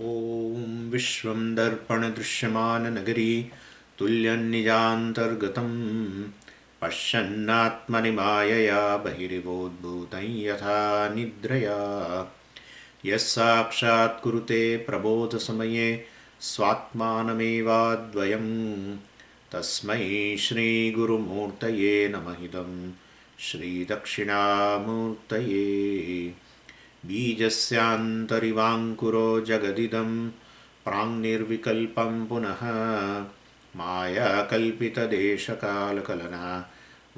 ॐ विश्वं दर्पणदृश्यमाननगरी तुल्यन्निजान्तर्गतं पश्यन्नात्मनि मायया बहिरिवोद्भूतं यथा निद्रया यस्साक्षात् कुरुते प्रबोधसमये स्वात्मानमेवाद्वयं तस्मै श्रीगुरुमूर्तये नमः इदं श्रीदक्षिणामूर्तये बीजस्यान्तरिवाङ्कुरो जगदिदं प्राङ्निर्विकल्पं पुनः मायाकल्पितदेशकालकलना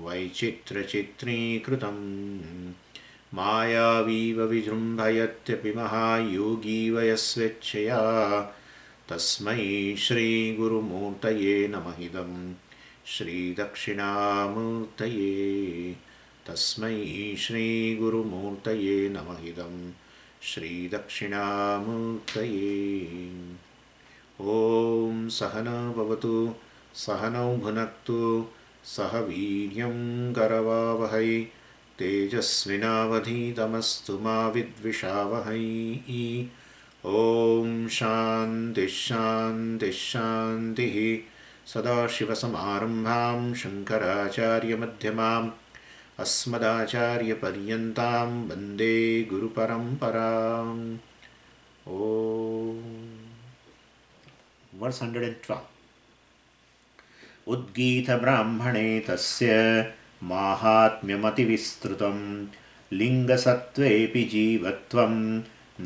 वैचित्र्यचित्रीकृतं मायावीव विजृम्भयत्यपि महायोगी वयस्वेच्छया तस्मै श्रीगुरुमूर्तये नमः इदं श्रीदक्षिणामूर्तये तस्मै श्रीगुरुमूर्तये नमः इदं श्रीदक्षिणामूर्तये ॐ सहना भवतु सहनौ भुनक्तु सह वीर्यं करवावहै तेजस्विनावधीतमस्तु मा विद्विषावहै ॐ शान्तिः शान्तिः शान्तिः सदाशिवसमारम्भां शङ्कराचार्यमध्यमाम् अस्मदाचार्यपर्यन्तां वन्दे गुरुपरम्पराम् ॐ वर्स् 112 उद्गीतब्राह्मणे तस्य माहात्म्यमतिविस्तृतं लिङ्गसत्त्वेऽपि जीवत्वं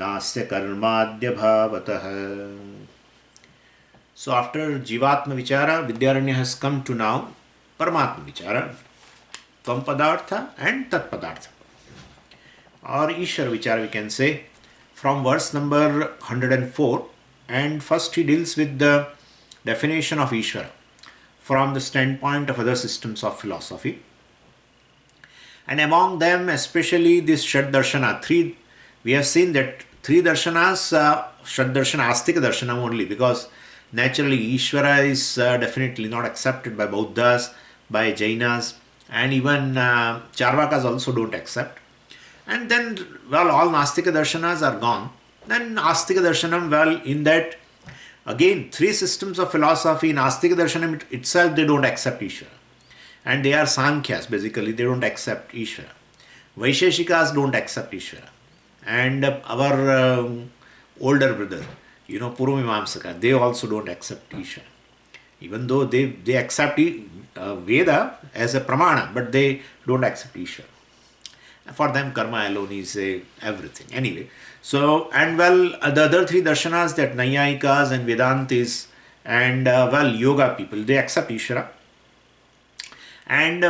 नास्य कर्माद्यभावतः. So after Jivatma Vichara, Vidyaranya has come to now Paramatma Vichara, Tvam Padartha and Tat Padartha, or Ishwar Vichara we can say, from verse number 104. And first he deals with the definition of Ishvara from the standpoint of other systems of philosophy. And among them, especially this Shad Darshana, three, we have seen that three darshanas, Shad Darshana, Astika Darshana only, because naturally Ishvara is definitely not accepted by Buddhas, by Jainas, and even Charvakas also don't accept. And then, well, all Nastika Darshanas are gone. Then Astika Darshanam, well, in that, again, three systems of philosophy, in Astika Darshanam itself, they don't accept Ishvara. And they are Sankhyas, basically, they don't accept Ishvara. Vaisheshikas don't accept Ishvara. And our older brother, Purvamimamsaka, they also don't accept Ishvara. Even though they accept Veda as a pramana, but they don't accept Ishvara. For them, karma alone is everything. Anyway, so, and well, the other three darshanas, that Nayayikas and Vedantis and yoga people, they accept Ishvara. And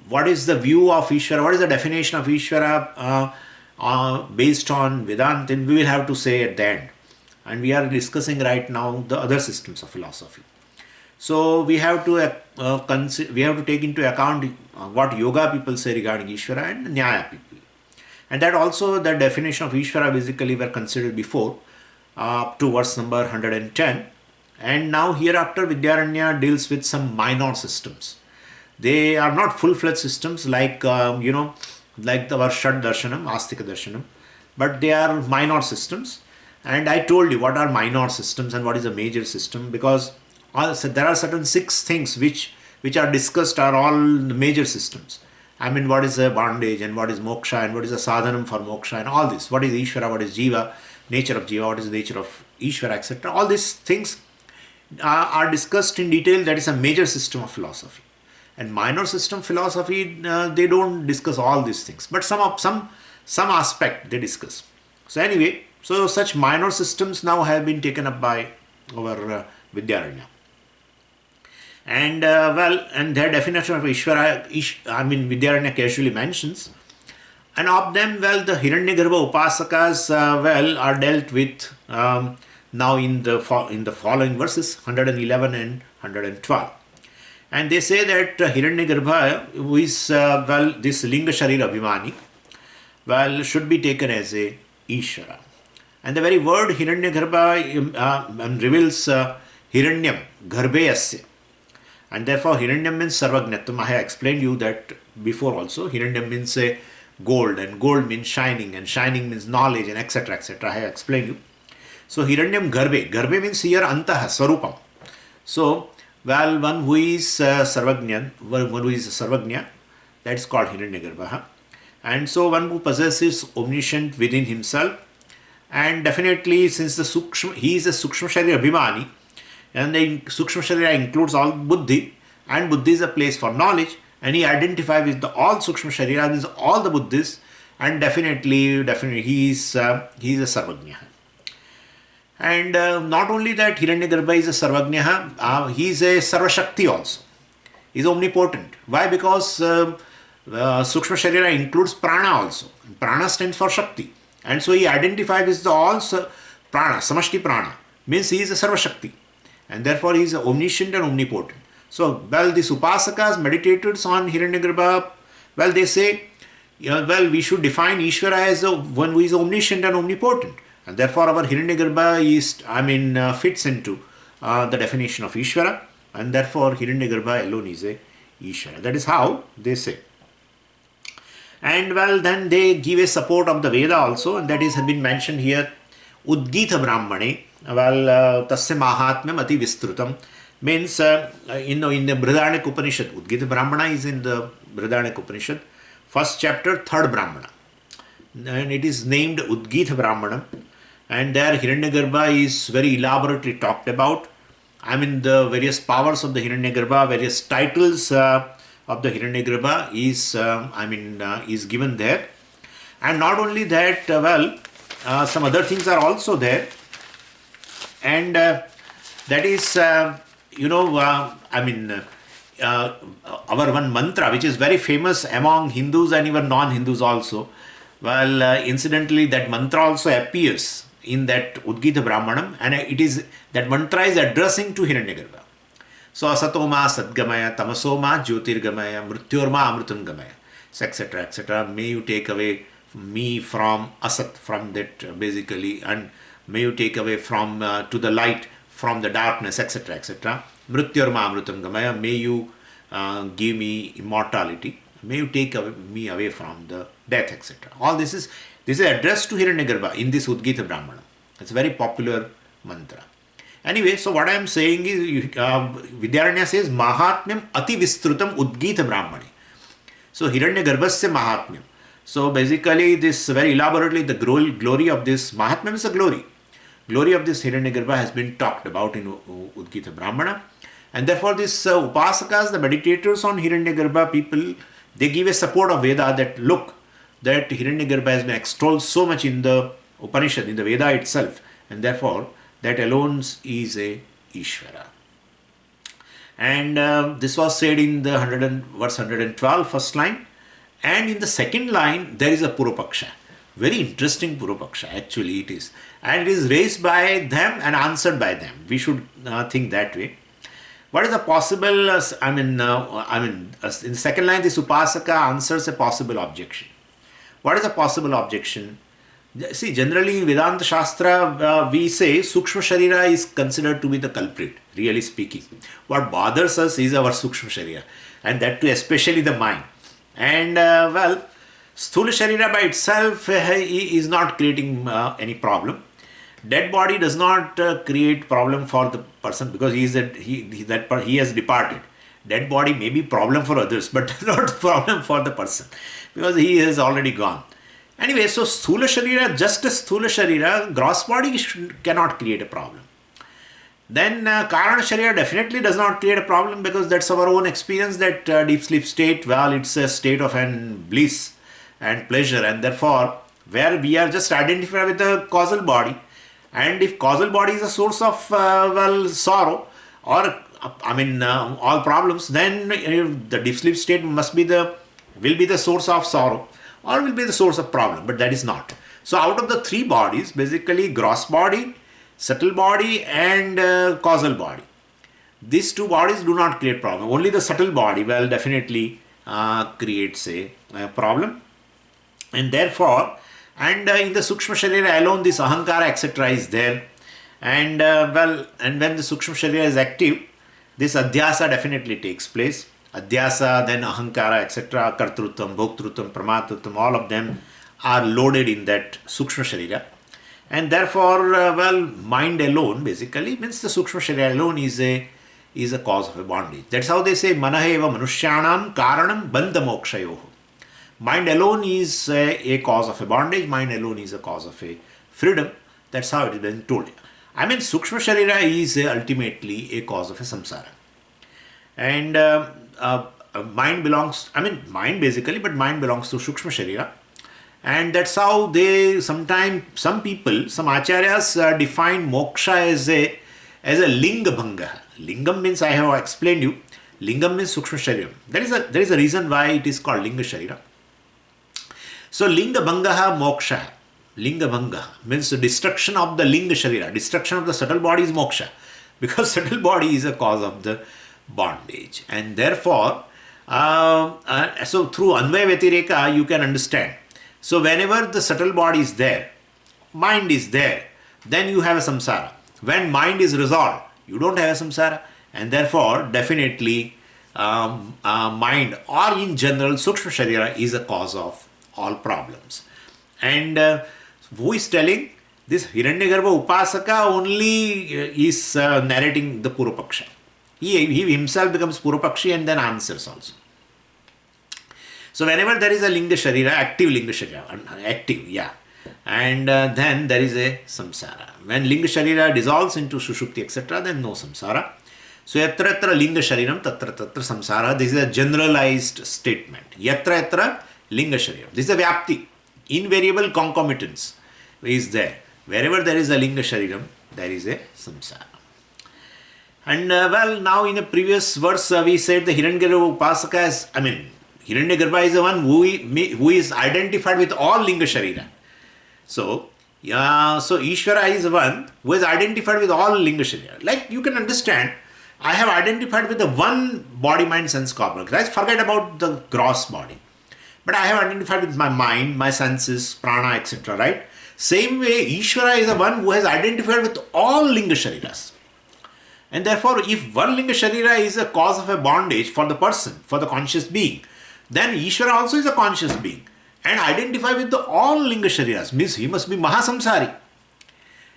what is the view of Ishvara? What is the definition of Ishvara based on Vedanta? We will have to say at the end. And we are discussing right now the other systems of philosophy. So we have to take into account what yoga people say regarding Ishvara and Nyaya people. And that also, the definition of Ishvara basically were considered before, up to verse number 110. And now hereafter Vidyaranya deals with some minor systems. They are not full-fledged systems like, like our Shad Darshanam, Astika Darshanam, but they are minor systems. And I told you what are minor systems and what is a major system, because there are certain 6 things which are discussed are all major systems. I mean, what is a bondage and what is moksha and what is a sadhanam for moksha and all this. What is Ishvara, what is Jiva, nature of Jiva, what is the nature of Ishvara, etc. All these things are discussed in detail. That is a major system of philosophy. And minor system philosophy, they don't discuss all these things. But some aspect they discuss. So anyway, so such minor systems now have been taken up by our Vidyaranya. And and their definition of Ishvara, Vidyaranya casually mentions. And of them, the Hiranyagarbha Upasakas, are dealt with now in the following verses, 111 and 112. And they say that Hiranyagarbha, who is, this Linga Sharira Abhimani, should be taken as a Ishvara. And the very word Hiranyagarbha reveals Hiranyam, Garbheyasya. And therefore Hiranyam means Sarvagnatam. I have explained you that before also. Hiranyam means gold, and gold means shining, and shining means knowledge, and etc. etc. I have explained you. So Hiranyam Garbhe. Garbhe means here Antaha, Swarupam. So, well, one who is Sarvagnya, that's called Hiranyagarbha. And so one who possesses omniscient within himself, and definitely since he is a Sukshma Sharira Abhimani, and the Sukshma Sharira includes all Buddhi, and Buddhi is a place for knowledge, and he identifies with all Sukshma Sharira, means all the Buddhis, and definitely he is a Sarvagnya. And not only that, Hiranyagarbha is a Sarvagnya, he is a Sarvashakti also. He is omnipotent. Why? Because Sukshma Sharira includes Prana also. Prana stands for Shakti. And so he identifies with all Prana, Samashti Prana. Means he is a Sarvashakti. And therefore he is omniscient and omnipotent. So, well, these Upasakas, meditators on Hiranyagarbha, well, they say, well, we should define Ishvara as one who is omniscient and omnipotent. And therefore our Hiranyagarbha is, fits into the definition of Ishvara. And therefore Hiranyagarbha alone is a Ishvara. That is how they say. And well, then they give a support of the Veda also, and that has been mentioned here. Udgita Brahmane, well, Tasya Mahatmyam Ati Vistrutam, means in the Brihadaranyaka Upanishad. Udgita Brahmana is in the Brihadaranyaka Upanishad, first chapter, third Brahmana. And it is named Udgita Brahmanam. And there Hiranyagarbha is very elaborately talked about. The various powers of the Hiranyagarbha, various titles of the Hiranyagarbha is given there. And not only that, some other things are also there. And that is, our one mantra, which is very famous among Hindus and even non-Hindus also. Well, incidentally, that mantra also appears in that Udgita Brahmanam, and that mantra is addressing to Hiranyagarbha. So, Asatoma Sadgamaya, Tamasoma Jyotirgamaya, Mrityorma Amrutam Gamaya, etc., etc. May you take away me from Asat, from that basically, and may you take away from to the light from the darkness, etc., etc. Mrityorma Amrutam Gamaya, may you give me immortality, may you take me away from the death, etc. All this is addressed to Hiranyagarbha in this Udgita Brahmana. It's a very popular mantra. Anyway, so what I am saying is, Vidyaranya says, Mahatmyam Ati Vistrutam Udgita Brahmane. So, Hiranyagarbhasya Mahatmyam. So, basically, this very elaborately, the glory of this Mahatmyam is a glory. Glory of this Hiranyagarbha has been talked about in Udgita Brahmana. And therefore, this Upasakas, the meditators on Hiranyagarbha people, they give a support of Veda that look, that Hiranyagarbha has been extolled so much in the Upanishad, in the Veda itself, and therefore that alone is a Ishvara. And this was said in the verse 112, first line, and in the second line there is a Purupaksha. Very interesting Purupaksha, actually it is, and it is raised by them and answered by them. We should think that way. What is a possible? In the second line, this Upasaka answers a possible objection. What is a possible objection? See, generally in Vedanta Shastra, we say Sukshma Sharira is considered to be the culprit, really speaking. What bothers us is our Sukshma Sharira, and that too especially the mind. And Sthula Sharira by itself is not creating any problem. Dead body does not create problem for the person because he has departed. Dead body may be problem for others, but not problem for the person because he has already gone. Anyway, so Sthula Sharira, just as Sthula Sharira, gross body cannot create a problem. Then Karana Sharira definitely does not create a problem because that's our own experience that deep sleep state, well, it's a state of bliss and pleasure, and therefore where we are just identified with the causal body. And if causal body is a source of sorrow or all problems, then the deep sleep state will be the source of sorrow or will be the source of problem, but that is not. So out of the three bodies, basically gross body, subtle body and causal body, these two bodies do not create problem. Only the subtle body definitely creates a problem, and therefore in the Sukshma Sharira alone this Ahankara etc. is there, and when the Sukshma Sharira is active, this Adhyasa definitely takes place. Adhyasa, then Ahankara etc., Kartrutvam, Bhoktrutam, Pramatrutam, all of them are loaded in that Sukshma Sharira. And therefore, mind alone basically means the Sukshma Sharira alone is a cause of a bondage. That's how they say Manaha eva manushyanam karanam bandha mokshayoh. Mind alone is a cause of a bondage, mind alone is a cause of a freedom. That's how it is been told. I mean, Sukshma Sharira is ultimately a cause of a samsara. And mind belongs, mind basically, but mind belongs to Sukshma Sharira. And that's how they sometimes, some people, some acharyas define moksha as a linga bhanga. Lingam means, I have explained you, lingam means Sukshma Sharira. There is a reason why it is called linga sharira. So linga bhangaha moksha. Linga bhanga means the destruction of the linga sharira. Destruction of the subtle body is moksha. Because subtle body is a cause of the bondage. And therefore, so through Anvaya Vyatireka, you can understand. So whenever the subtle body is there, mind is there, then you have a samsara. When mind is resolved, you don't have a samsara. And therefore, definitely, mind or in general, Sukshma Sharira is a cause of all problems. And who is telling? This Hiranyagarbha Upasaka only is narrating the Purupaksha. He himself becomes Purupakshi and then answers also. So whenever there is a Linga Sharira, active Linga Sharira, and then there is a samsara. When Linga Sharira dissolves into Sushupti, etc., then no samsara. So yatra yatra Linga Shariram, tatra tatra samsara. This is a generalized statement. Yatra yatra Linga Shariram. This is a Vyapti. Invariable concomitance is there. Wherever there is a Linga Shariram, there is a samsara. And now in the previous verse, we said the Hiranyagarbha Upasaka is, Hiranyagarbha is the one who is identified with all Linga Sharira. So Ishvara is the one who is identified with all Linga Sharira. Like you can understand, I have identified with the one body, mind, sense corporeal. Guys, forget about the gross body. But I have identified with my mind, my senses, prana, etc. Right? Same way, Ishvara is the one who has identified with all Linga Shariras. And therefore, if one Linga Sharira is a cause of a bondage for the person, for the conscious being, then Ishvara also is a conscious being and identify with all Linga Shariras. Means he must be Mahasamsari.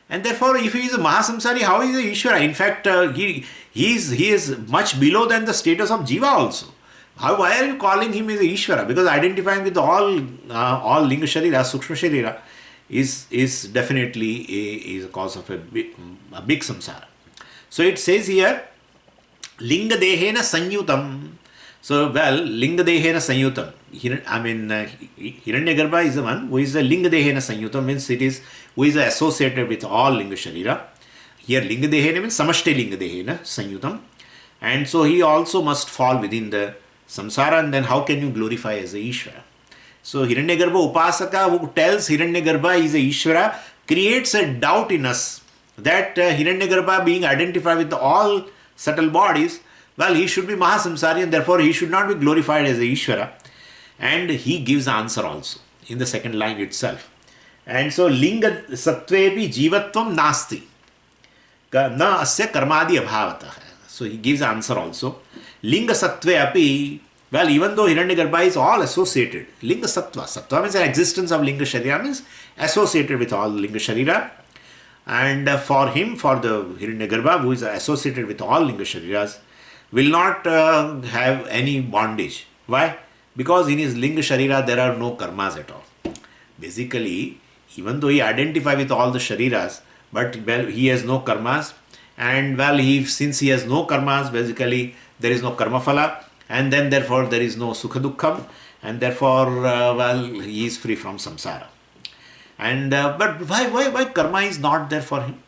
And therefore, if he is a Mahasamsari, how is he Ishvara? In fact, he is much below than the status of Jiva also. Why are you calling him as a Ishvara? Because identifying with all Linga Sharira, Sukshma Sharira, is definitely is a cause of a big samsara. So it says here, Linga Dehena Sanyutam. So, Linga Dehena Sanyutam. Hiranyagarbha is the one who is a Linga Dehena Sanyutam, means it is who is associated with all Linga Sharira. Here, Linga Dehena means Samashti Linga Dehena Sanyutam. And so he also must fall within the samsara, and then how can you glorify as a Ishvara? So Hiranyagarbha Upasaka, who tells Hiranyagarbha is a Ishvara, creates a doubt in us that Hiranyagarbha being identified with all subtle bodies, he should be Mahasamsari and therefore he should not be glorified as a Ishvara. And he gives the answer also in the second line itself. And so Linga Sattvepi Jivatvam Nasti Na Asya Karmadi Abhavatah. So he gives the answer also. Linga Sattve Api, even though Hiranyagarbha is all associated, Linga Sattva means the existence of Linga Sharira, means associated with all Linga Sharira. And for him, for the Hiranyagarbha, who is associated with all Linga Shariras, will not have any bondage. Why? Because in his Linga Sharira, there are no karmas at all. Basically, even though he identifies with all the Shariras, but he has no karmas. And since he has no karmas, basically, there is no karma phala. And then therefore, there is no sukha dukkham. And therefore, he is free from samsara. And but why karma is not there for him?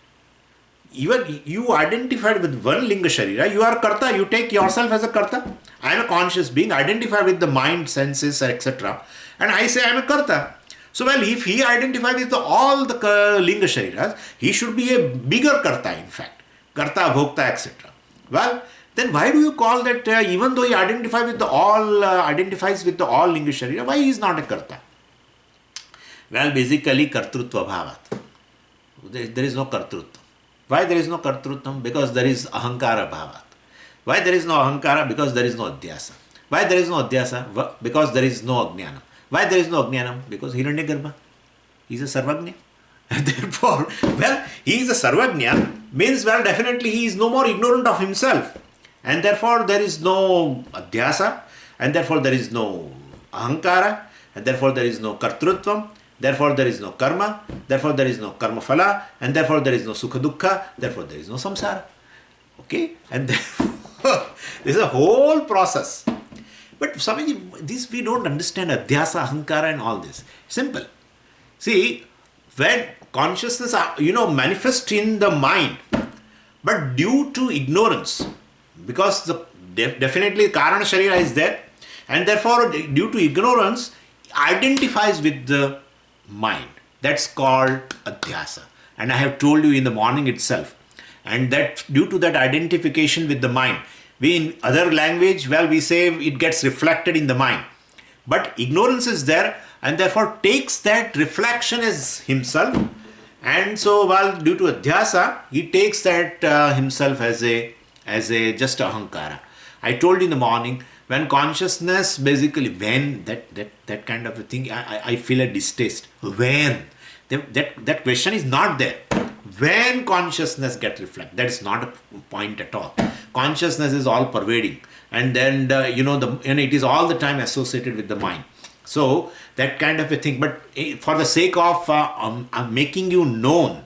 Even you identified with one Linga Sharira, you are karta, you take yourself as a karta. I am a conscious being, identified with the mind, senses, etc. And I say I am a karta. So if he identifies with all the Linga Shariras, he should be a bigger karta in fact. Karta, bhokta, etc. Then why do you call that even though he identifies with the all Linga Sharira, why he is not a karta? Basically kartrutva bhavat. There is no kartrutva. Why there is no kartrutvam? Because there is ahankara bhavat. Why there is no ahankara? Because there is no adhyasa. Why there is no adhyasa? Because there is no ajnana. Why there is no ajnana? Because Hiranyagarbha, he is a sarvagnya. And therefore, well, he is a Sarvajna, means, well, definitely he is no more ignorant of himself. And therefore, there is no adhyasa, and therefore, there is no ahankara, and therefore, there is no kartrutvam, therefore, there is no karma, therefore, there is no karma phala, and therefore, there is no sukha dukkha, therefore, there is no samsara. Okay? And therefore, this is a whole process. But Swamiji, this we don't understand adhyasa, ahankara, and all this. Simple. See, when consciousness, manifests in the mind, but due to ignorance, because definitely Karana Sharira is there, and therefore due to ignorance, identifies with the mind. That's called adhyasa. And I have told you in the morning itself. And that due to that identification with the mind, we in other language, well, we say it gets reflected in the mind. But ignorance is there, and therefore takes that reflection as himself. And so, well, due to adhyasa, he takes that himself as a just ahankara. I told you in the morning, when consciousness, basically, when that kind of a thing, I feel a distaste. When? That question is not there. When consciousness gets reflected, that is not a point at all. Consciousness is all pervading, and then it is all the time associated with the mind. So that kind of a thing. But for the sake of making you known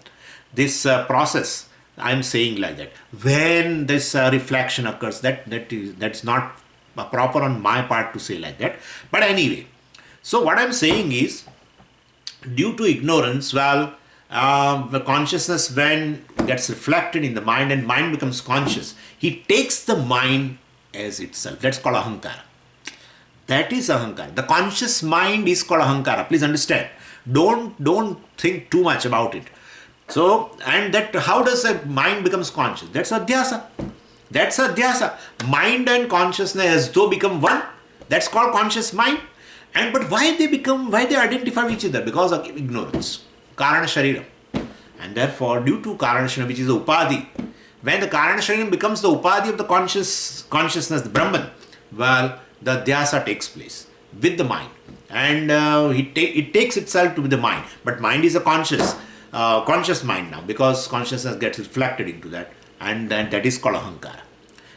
this process, I am saying like that. When this reflection occurs, that's not proper on my part to say like that. But anyway, so what I am saying is, due to ignorance, well, the consciousness, when gets reflected in the mind and mind becomes conscious, he takes the mind as itself. That's called ahankara. That is ahankara. The conscious mind is called ahankara. Please understand. Don't think too much about it. So, and that, how does a mind becomes conscious? That's adhyasa. That's adhyasa. Mind and consciousness as though become one. That's called conscious mind. And but why they identify with each other? Because of ignorance. Karana Sharira. And therefore, due to Karana Sharira, which is the Upadhi, when the Karana Sharira becomes the Upadhi of the consciousness, the Brahman, well, the Dhyasa takes place with the mind. And it takes itself to be the mind. But mind is a conscious mind now, because consciousness gets reflected into that. And then that is called Ahankara.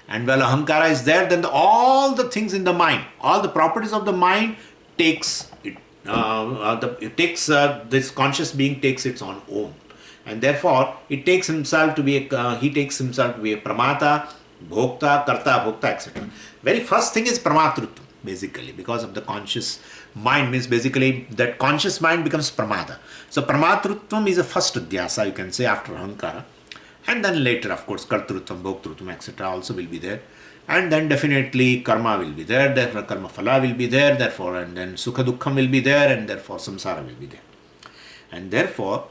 And when Ahankara is there, then all the things in the mind, all the properties of the mind takes it. This conscious being takes its own, and therefore it takes himself to be a pramata, bhokta, karta, bhokta, etc. Very first thing is pramatrutvam, basically, because of the conscious mind, means basically that conscious mind becomes pramata. So pramatrutvam is the first dhyasa, you can say, after ahankara, and then later, of course, kartrutvam, bhoktrutvam, etc. also will be there. And then definitely karma will be there, therefore karma phala will be there, therefore, and then sukha dukkham will be there, and therefore samsara will be there. And therefore,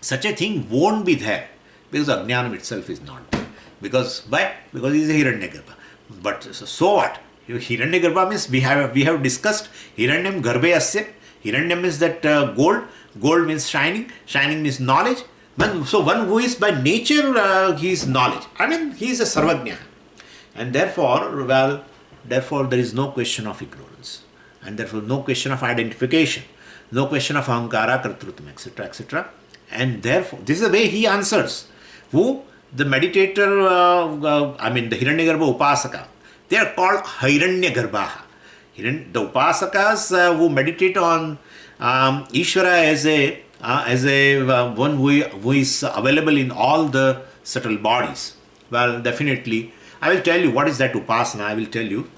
such a thing won't be there, because ajnanam itself is not there. Because why? Because he is a Hiranyagarbha. But so what? Hiranyagarbha means we have discussed Hiranyam garbhe asya. Hiranyam is that gold means shining means knowledge. So one who is by nature, he is knowledge. I mean, he is a sarvajna. And therefore, there is no question of ignorance. And therefore, no question of identification. No question of ahankara, kartrutvam, etc., etc. And therefore, this is the way he answers. Who? The meditator, the Hiranyagarbha Upasaka. They are called Hiranyagarbha. The Upasakas who meditate on Ishvara as a one who is available in all the subtle bodies. Well, definitely, I will tell you what is that upasana. I will tell you,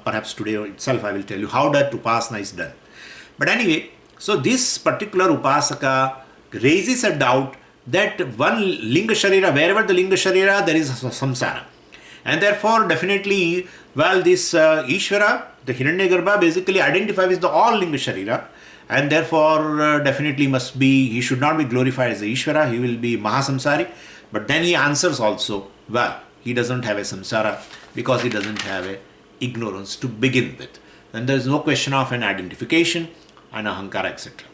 perhaps today itself I will tell you how that upasana is done. But anyway, so this particular upasaka raises a doubt that one linga sharira, wherever the linga sharira, there is samsara. And therefore, definitely, this Ishvara, the Hiranyagarbha, basically identifies with the all linga sharira. And therefore, definitely he should not be glorified as the Ishvara, he will be Mahasamsari. But then he answers also, he doesn't have a samsara because he doesn't have a ignorance to begin with. Then there is no question of an identification and ahankara, etc.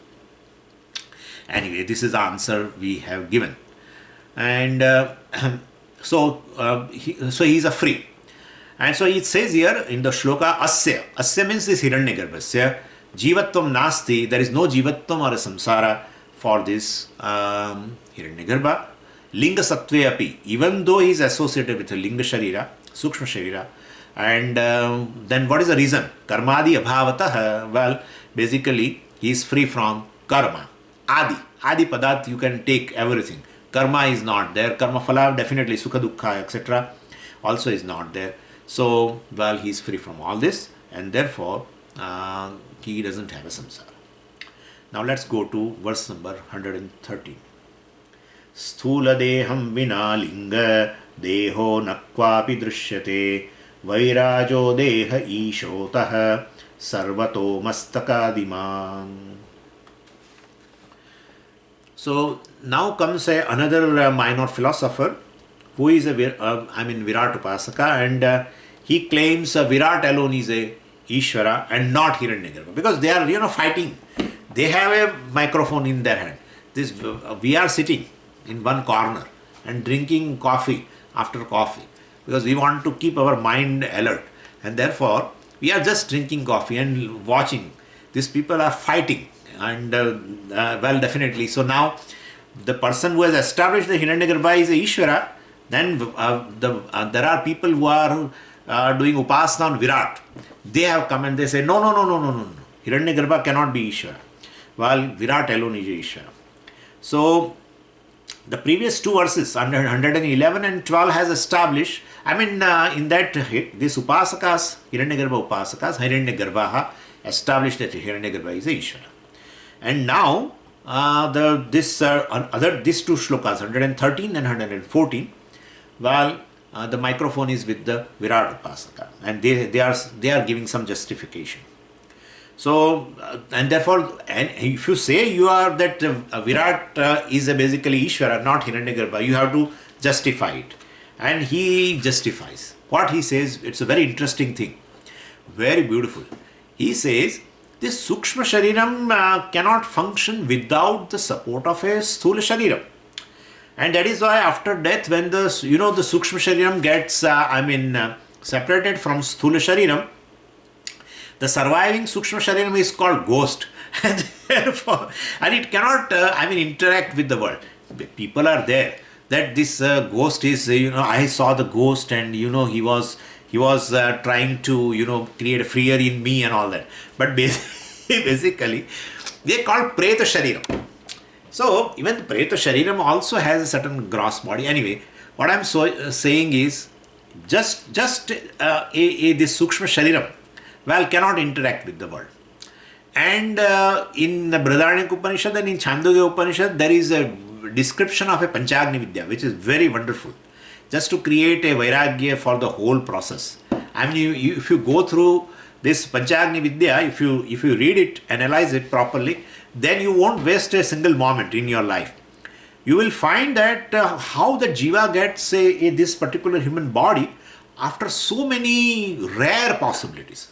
Anyway, this is the answer we have given. And so he is a free. And so it says here in the shloka, asya means this Hiranyagarbhasya, jivatvam nasti, there is no jivatvam or a samsara, for this Hiranyagarbha. Linga Sattve api, even though he is associated with a Linga Sharira, Sukshma Sharira, and then what is the reason? Karmadi abhavatah, well, basically he is free from karma. Adi padat, you can take everything. Karma is not there. Karma phala, definitely sukha dukkha, etc. also is not there. So, well, he is free from all this, and therefore he doesn't have a samsara. Now let's go to verse number 113. Sthula deham vina linga deho nakvapi drishyate vairajo deha ishotah sarvato mastakadimam. So now comes another minor philosopher who is Virat Upasaka, and he claims Virat alone is a Ishvara and not Hiranyagarbha, because they are fighting. They have a microphone in their hand. We are sitting in one corner and drinking coffee after coffee because we want to keep our mind alert, and therefore we are just drinking coffee and watching. These people are fighting, and well, definitely. So now the person who has established the Hiranyagarbha is a Ishvara. Then there are people who are doing upasana on Virat. They have come and they say, no. Hiranyagarbha cannot be Ishvara, while Virat alone is Ishvara. So the previous two verses, 111 and 12, has established, in that this Upasakas, Hiranyagarbha Upasakas, Hiranyagarbha established that Hiranyagarbha is a Ishvara. And now these two shlokas, 113 and 114, well, the microphone is with the Virat Upasaka, and they are giving some justification. So, and therefore, and if you say you are that Virat is basically Ishvara, not Hiranyagarbha, you have to justify it. And he justifies. What he says, it's a very interesting thing. Very beautiful. He says, this Sukshma Shariram cannot function without the support of a Sthula Shariram. And that is why after death, when the Sukshma Shariram gets, separated from Sthula Shariram, the surviving Sukshma Shariram is called ghost. And therefore, and it cannot, interact with the world. People are there. That this ghost is, I saw the ghost, and, he was trying to, create a fear in me and all that. But basically, they call Preta Shariram. So, even the Preta Shariram also has a certain gross body. Anyway, what I'm saying is, just this Sukshma Shariram, well, cannot interact with the world. And in the Brihadaranyaka Upanishad and in Chandogya Upanishad, there is a description of a Panchagni Vidya, which is very wonderful, just to create a Vairagya for the whole process. If you go through this Panchagni Vidya, if you read it, analyze it properly, then you won't waste a single moment in your life. You will find that how the Jiva gets this particular human body after so many rare possibilities.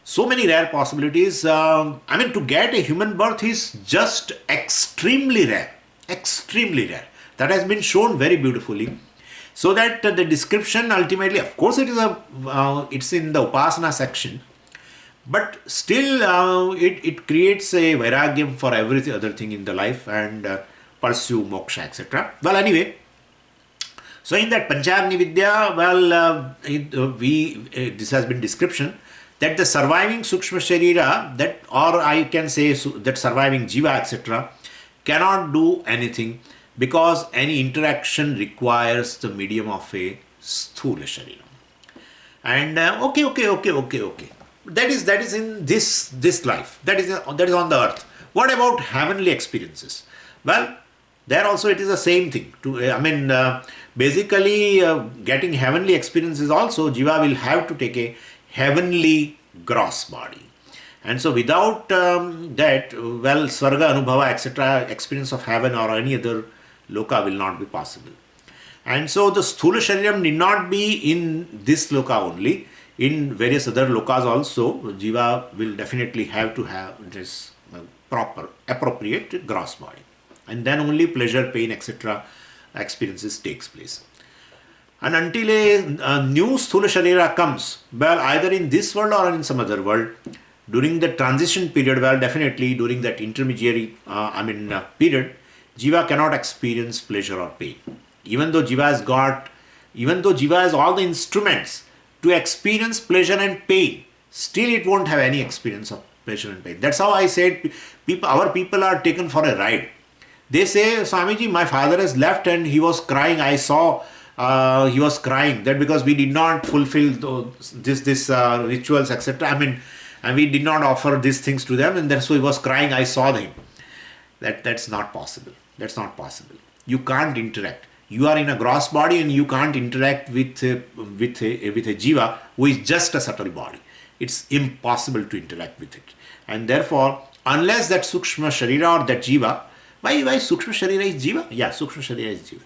So many rare possibilities. To get a human birth is just extremely rare. Extremely rare. That has been shown very beautifully. So that the description ultimately, of course, it's in the Upasana section. But still, it creates a vairagyam for every other thing in the life and pursue moksha, etc. Well, anyway, so in that Panchagni Vidya, this has been description that the surviving Sukshma Sharira, or I can say that surviving Jiva, etc., cannot do anything because any interaction requires the medium of a Sthula Sharira. And okay. That is in this life. That is on the earth. What about heavenly experiences? Well, there also it is the same thing. Basically, getting heavenly experiences also, Jiva will have to take a heavenly gross body. And so without that, Swarga, Anubhava, etc., experience of heaven or any other loka will not be possible. And so the Sthula Shariram need not be in this loka only. In various other lokas also, Jiva will definitely have to have this proper, appropriate gross body. And then only pleasure, pain, etc. experiences takes place. And until a new Sthula Sharira comes, either in this world or in some other world, During the transition period, well, definitely during that intermediary, period, Jiva cannot experience pleasure or pain. Even though Jiva has all the instruments to experience pleasure and pain, still it won't have any experience of pleasure and pain. That's how I said our people are taken for a ride. They say, Swamiji, my father has left and he was crying. I saw he was crying that because we did not fulfill this rituals, etc. And we did not offer these things to them, and then so he was crying. I saw him. That's not possible. That's not possible. You can't interact. You are in a gross body and you can't interact with a jiva who is just a subtle body. It's impossible to interact with it. And therefore, unless that sukshma sharira or that jiva, why sukshma sharira is jiva? Yeah, sukshma sharira is jiva.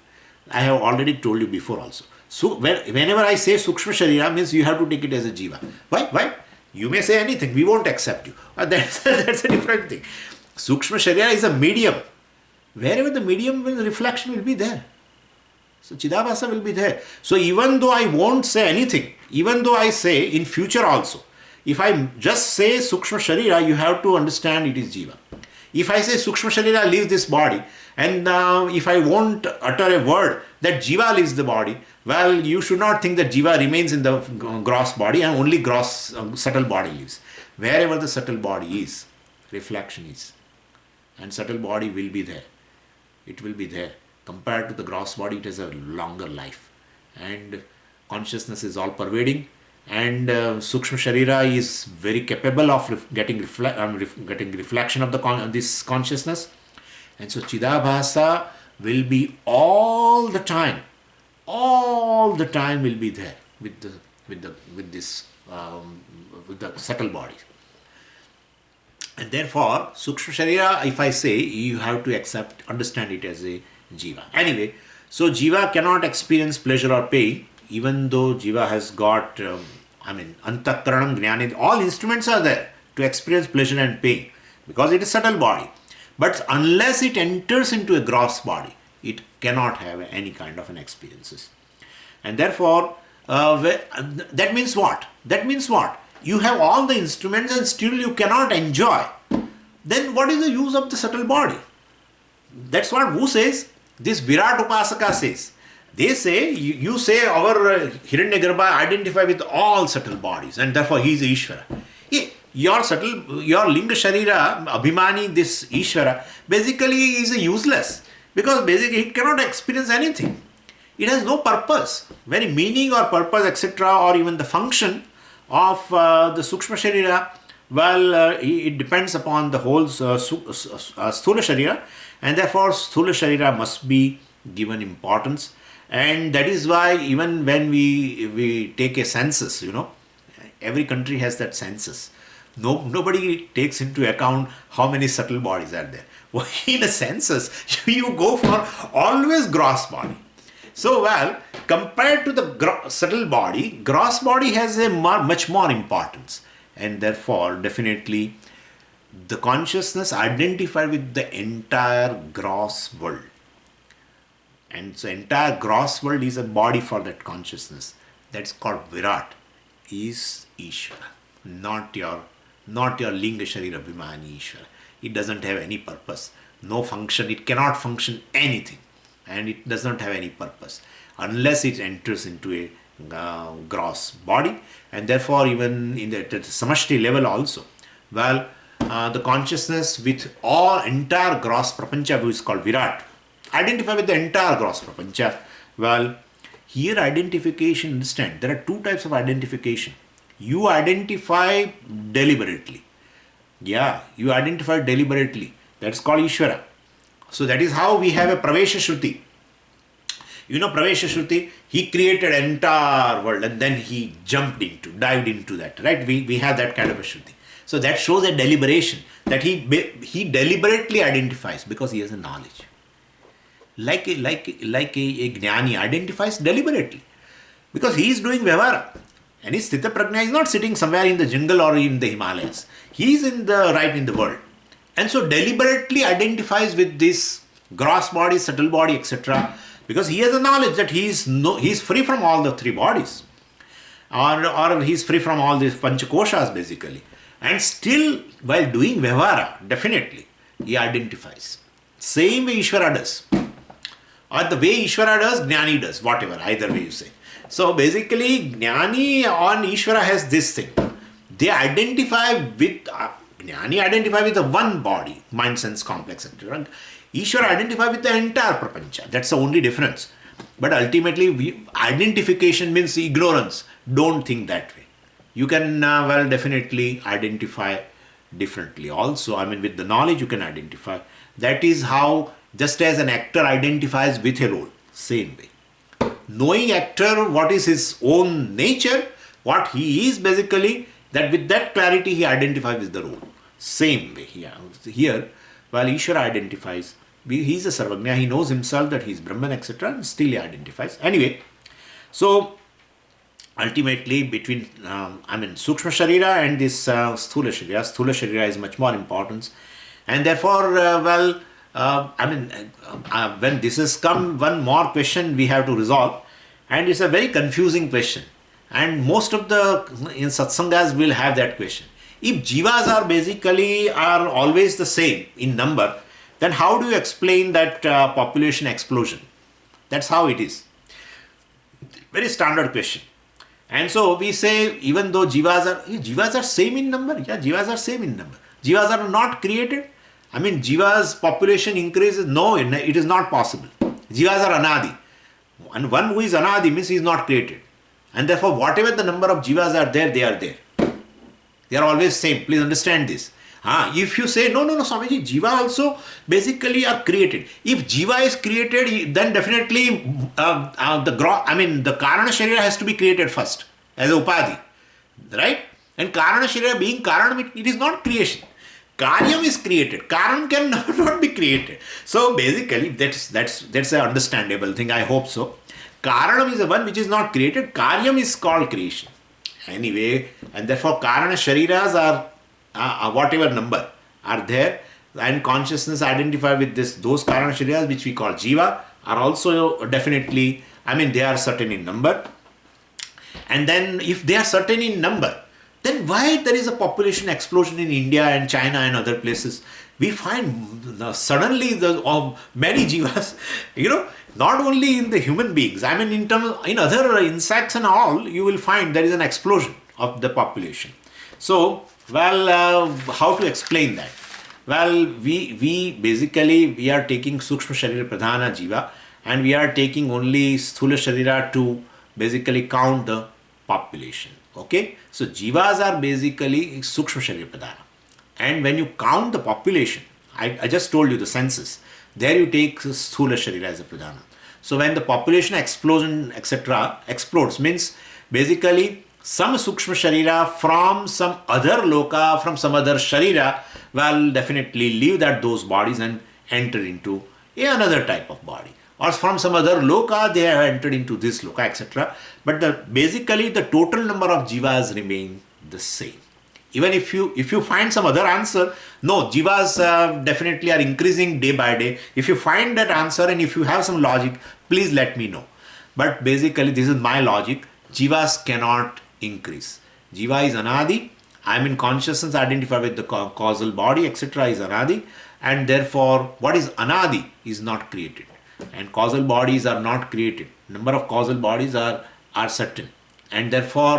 I have already told you before also. So whenever I say sukshma sharira, means you have to take it as a jiva. Why? You may say anything, we won't accept you. That's a different thing. Sukshma sharira is a medium. Wherever the medium reflection will be there. So Chidabhasa will be there. So even though I won't say anything, even though I say in future also, if I just say Sukshma Sharira, you have to understand it is Jiva. If I say Sukshma Sharira leaves this body, and if I won't utter a word that Jiva leaves the body, well, you should not think that Jiva remains in the gross body and only gross subtle body lives. Wherever the subtle body is, reflection is. And subtle body will be there. It will be there. Compared to the gross body, it has a longer life. And consciousness is all pervading. And Sukshma Sharira is very capable of getting reflection of this consciousness. And so Chidabhasa will be all the time will be there with the subtle body. And therefore, Sukshma Sharira, if I say, you have to understand it as a Jiva. Anyway, so Jiva cannot experience pleasure or pain, even though Jiva has got, Antakaranam, Jnani, all instruments are there to experience pleasure and pain, because it is subtle body. But unless it enters into a gross body, it cannot have any kind of an experiences. And therefore, that means what? You have all the instruments and still you cannot enjoy. Then what is the use of the subtle body? That's what who says? This Virat Upasaka says. They say, you say our Hiranyagarbha identify with all subtle bodies and therefore he is Ishvara. Your Linga Sharira, Abhimani, this Ishvara, basically is useless, because basically it cannot experience anything. It has no purpose. Very meaning or purpose, etc., or even the function of the Sukshma Sharira, well, it depends upon the whole Sthula Sharira, and therefore Sthula Sharira must be given importance. And that is why even when we take a census, every country has that census. Nobody takes into account how many subtle bodies are there. In a census, you go for always gross body. So, well, compared to the subtle body, gross body has a much more importance. And therefore, definitely, the consciousness identified with the entire gross world. And so, entire gross world is a body for that consciousness. That's called Virat, is Ishvara, not your Linga Sharira Abhimani Ishvara. It doesn't have any purpose, no function, it cannot function anything. And it does not have any purpose unless it enters into a gross body. And therefore, even in the samashti level also, well, the consciousness with entire gross prapancha, which is called Virat, identify with the entire gross prapancha. Well, here identification, understand, there are two types of identification. You identify deliberately. Yeah, you identify deliberately. That's called Ishvara. So that is how we have a Pravesha Shruti. Pravesha Shruti, he created entire world and then he dived into that, right? We have that kind of a Shruti. So that shows a deliberation, that he deliberately identifies because he has a knowledge. Like a Jnani identifies deliberately because he is doing Vyavara. And his Sthita Prajna is not sitting somewhere in the jungle or in the Himalayas. He is in the world. And so deliberately identifies with this gross body, subtle body, etc. Because he has a knowledge that he is free from all the three bodies. Or he is free from all these panchakoshas basically. And still, while doing Vyavahara, definitely, he identifies. Same way Ishvara does. Or the way Ishvara does, Jnani does, whatever, either way you say. So basically, Jnani on Ishvara has this thing. They identify with, Jnani identify with the one body, mind, sense, complex, etc. Ishvara identify with the entire prapancha. That's the only difference. But ultimately, identification means ignorance. Don't think that way. You can, well, definitely identify differently also. I mean, with the knowledge, you can identify. That is how, just as an actor identifies with a role, same way. Knowing actor, what is his own nature, what he is basically, that with that clarity he identifies with the role. Same way here, while Ishvara identifies, he is a Sarvagnya, he knows himself that he is Brahman, etc., and still he identifies. Anyway, so ultimately between, Sukshma Sharira and this Sthula Sharira is much more important. And therefore, when this has come, one more question we have to resolve, and it's a very confusing question. And most of the in satsangas will have that question. If jivas are always the same in number, then how do you explain that population explosion? That's how it is. Very standard question. And so we say, even though jivas are same in number, yeah, jivas are same in number. Jivas are not created. I mean, jivas population increases. No, it is not possible. Jivas are anadi. And one who is anadi means he is not created. And therefore, whatever the number of jivas are there, they are there. They are always same. Please understand this. If you say, no, Swamiji, jiva also basically are created. If jiva is created, then definitely the Karana Sharira has to be created first as a Upadhi. Right? And Karana Sharira being Karanam, it is not creation. Karyam is created. Karan can not be created. So basically, that's an understandable thing. I hope so. Karanam is the one which is not created. Karyam is called creation. Anyway, and therefore Karana Shariras are whatever number are there, and consciousness identify with those Karana Shariras which we call Jiva are also definitely, they are certain in number. And then if they are certain in number, then why there is a population explosion in India and China and other places? We find suddenly many jivas, not only in the human beings, in other insects and all, you will find there is an explosion of the population. So, how to explain that? Well, we basically are taking Sukshma Sharira Pradhana Jiva, and we are taking only Sthula Sharira to basically count the population. Okay, so jivas are basically Sukshma Sharira Pradhana. And when you count the population, I just told you the census, there you take Sthula Sharira as a Pradhana. So when the population explosion, etc., explodes, means basically some Sukshma Sharira from some other loka, from some other Sharira, definitely leave those bodies and enter into another type of body. Or from some other loka, they have entered into this loka, etc. But basically the total number of jivas remain the same. Even if you find some other answer, no, jivas definitely are increasing day by day. If you find that answer and if you have some logic, please let me know. But basically this is my logic. Jivas cannot increase. Jiva is anadi. Consciousness identified with the causal body, etc. is anadi. And therefore, what is anadi is not created. And causal bodies are not created. Number of causal bodies are certain. And therefore,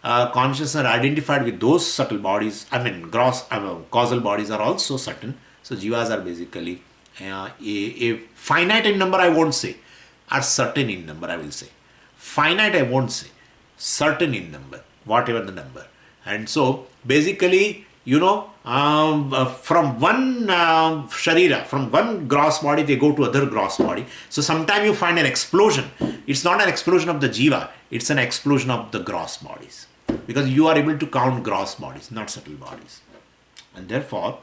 consciousness identified with those subtle bodies, causal bodies are also certain. So jivas are basically a finite in number, I won't say, are certain in number, I will say. Finite, I won't say, certain in number, whatever the number. And so basically, from one sharira, from one gross body, they go to other gross body. So sometimes you find an explosion. It's not an explosion of the jiva, it's an explosion of the gross bodies. Because you are able to count gross bodies, not subtle bodies. And therefore,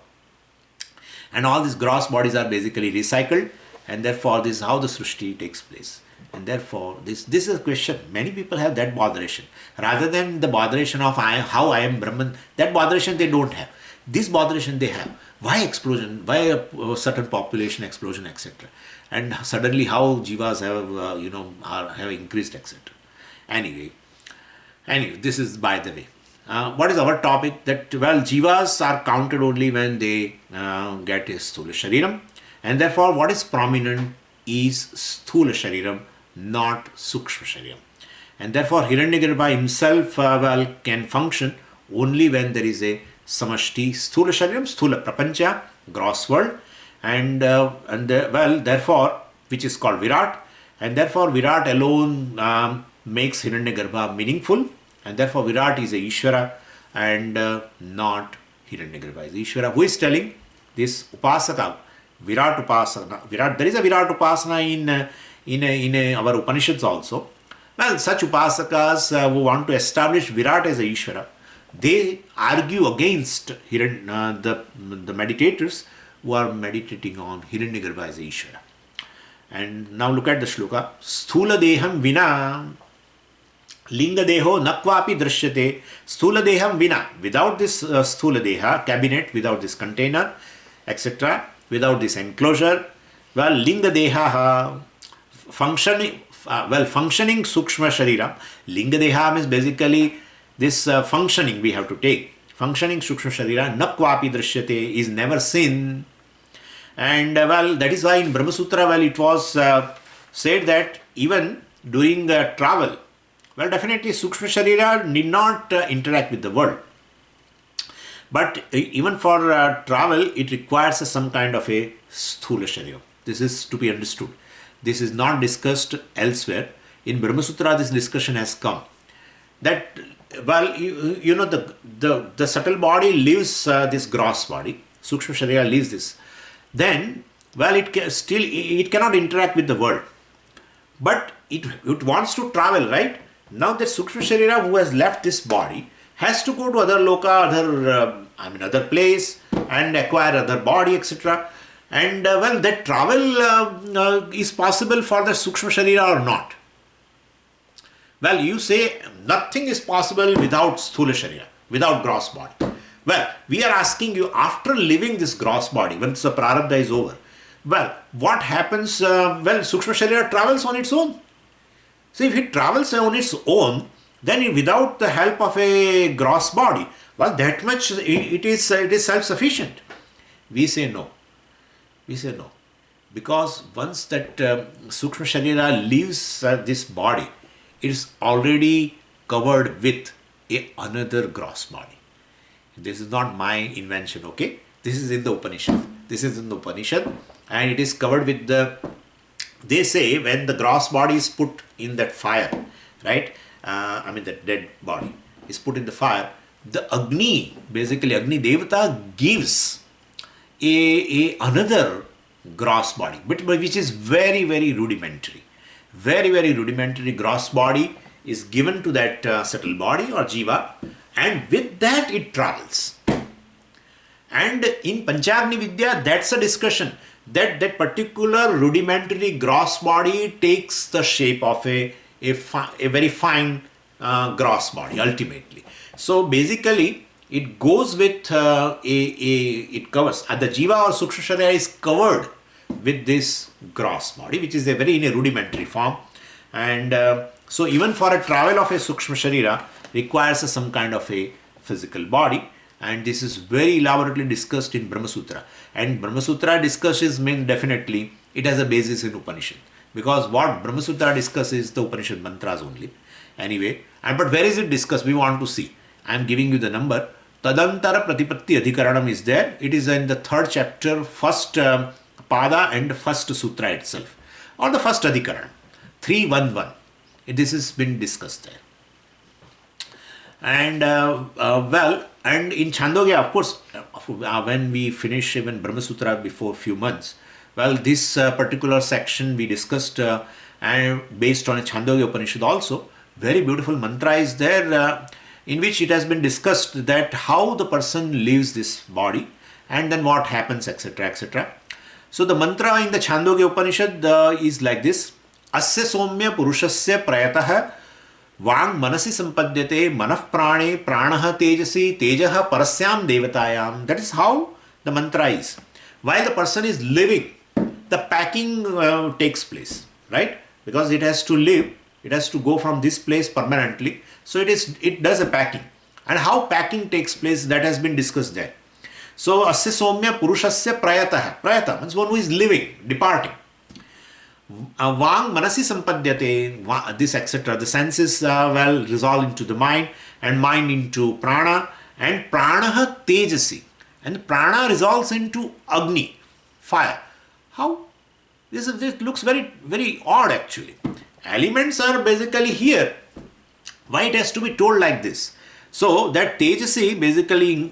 and all these gross bodies are basically recycled, and therefore this is how the Srishti takes place. And therefore, this is a question. Many people have that botheration. Rather than the botheration of how I am Brahman, that botheration they don't have. This botheration they have. Why explosion? Why a certain population explosion, etc. And suddenly how jivas have, have increased, etc. Anyway, this is by the way. what is our topic? That, well, jivas are counted only when they get a sthula shariram, and therefore what is prominent is sthula shariram, not sukshma shariram. And therefore Hiranyagarbha himself can function only when there is a samashti sthula shariram, sthula prapancha, gross world, and therefore, which is called Virat, and therefore Virat alone makes Hiranyagarbha meaningful, and therefore Virat is a Ishvara and not Hiranyagarbha is Ishvara. Who is telling this Upasaka? Virat Upasana. There is a Virat Upasana in our Upanishads also. Well, such Upasakas who want to establish Virat as a Ishvara, they argue against the meditators who are meditating on Hiranyagarbha as a Ishvara. And now look at the shloka. Sthula deham vina linga deho nakvapi drishyate. Sthula deham vina. Without this sthula deha, cabinet, without this container, etc., without this enclosure, well, linga deha, functioning sukshma sharira. Linga deha means basically this functioning we have to take. Functioning sukshma sharira, nakvapi drishyate, is never seen. And that is why in Brahma Sutra, it was said that even during travel, definitely Sukshma Sharira need not interact with the world. But even for travel, it requires some kind of a Sthula Sharira. This is to be understood. This is not discussed elsewhere. In Brahma Sutra, this discussion has come. That, the subtle body leaves this gross body. Sukshma Sharira leaves this. Then, it cannot interact with the world. But it wants to travel, right? Now that Sukshma Sharira who has left this body has to go to other loka, other place and acquire other body, etc. And that travel is possible for the Sukshma Sharira or not? Well, you say nothing is possible without Sthula Sharira, without gross body. Well, we are asking you, after leaving this gross body, once the prarabdha is over, what happens? Sukshma Sharira travels on its own. So if it travels on its own, then without the help of a gross body, that much it is self-sufficient. We say no. Because once that Sukshma Sharira leaves this body, it is already covered with another gross body. This is not my invention, okay? This is in the Upanishad. And it is covered with they say when the gross body is put in that fire, right? The dead body is put in the fire, the Agni Devata gives another gross body, which is very, very rudimentary. Very, very rudimentary gross body is given to that subtle body or jiva, and with that it travels. And in Panchagni Vidya, that's a discussion. That particular rudimentary gross body takes the shape of a very fine gross body ultimately. So basically, it goes with it covers. The jiva or Sukshma Sharira is covered with this gross body, which is in a rudimentary form. And so even for a travel of a Sukshma Sharira requires some kind of a physical body. And this is very elaborately discussed in Brahma Sutra. And Brahma Sutra discusses means definitely it has a basis in Upanishad. Because what Brahma Sutra discusses is the Upanishad mantras only. Anyway, but where is it discussed? We want to see. I am giving you the number. Tadantara Pratipatti Adhikaranam is there. It is in the 3rd chapter, 1st pada and 1st sutra itself. Or the 1st Adhikaranam. 311. This has been discussed there. And and in Chandogya, of course, when we finish even Brahma Sutra before a few months, this particular section we discussed and based on a Chandogya Upanishad also, very beautiful mantra is there in which it has been discussed that how the person leaves this body and then what happens, etc., etc. So the mantra in the Chandogya Upanishad is like this: Asya somya purushasya prayatah Vang manasi sampadhyate manah prane pranah tejasi tejah parasyam devatayam. That is how the mantra is. While the person is living, the packing takes place, right? Because it has to live, it has to go from this place permanently. So it does a packing. And how packing takes place, that has been discussed there. So, asya somya purushasya prayatah. Prayata means one who is living, departing. Vang manasi sampadyate, this etc. The senses well resolve into the mind, and mind into prana, and pranaha tejasi. And prana resolves into agni, fire. How? This looks very, very odd actually. Elements are basically here. Why it has to be told like this? So that Tejasi basically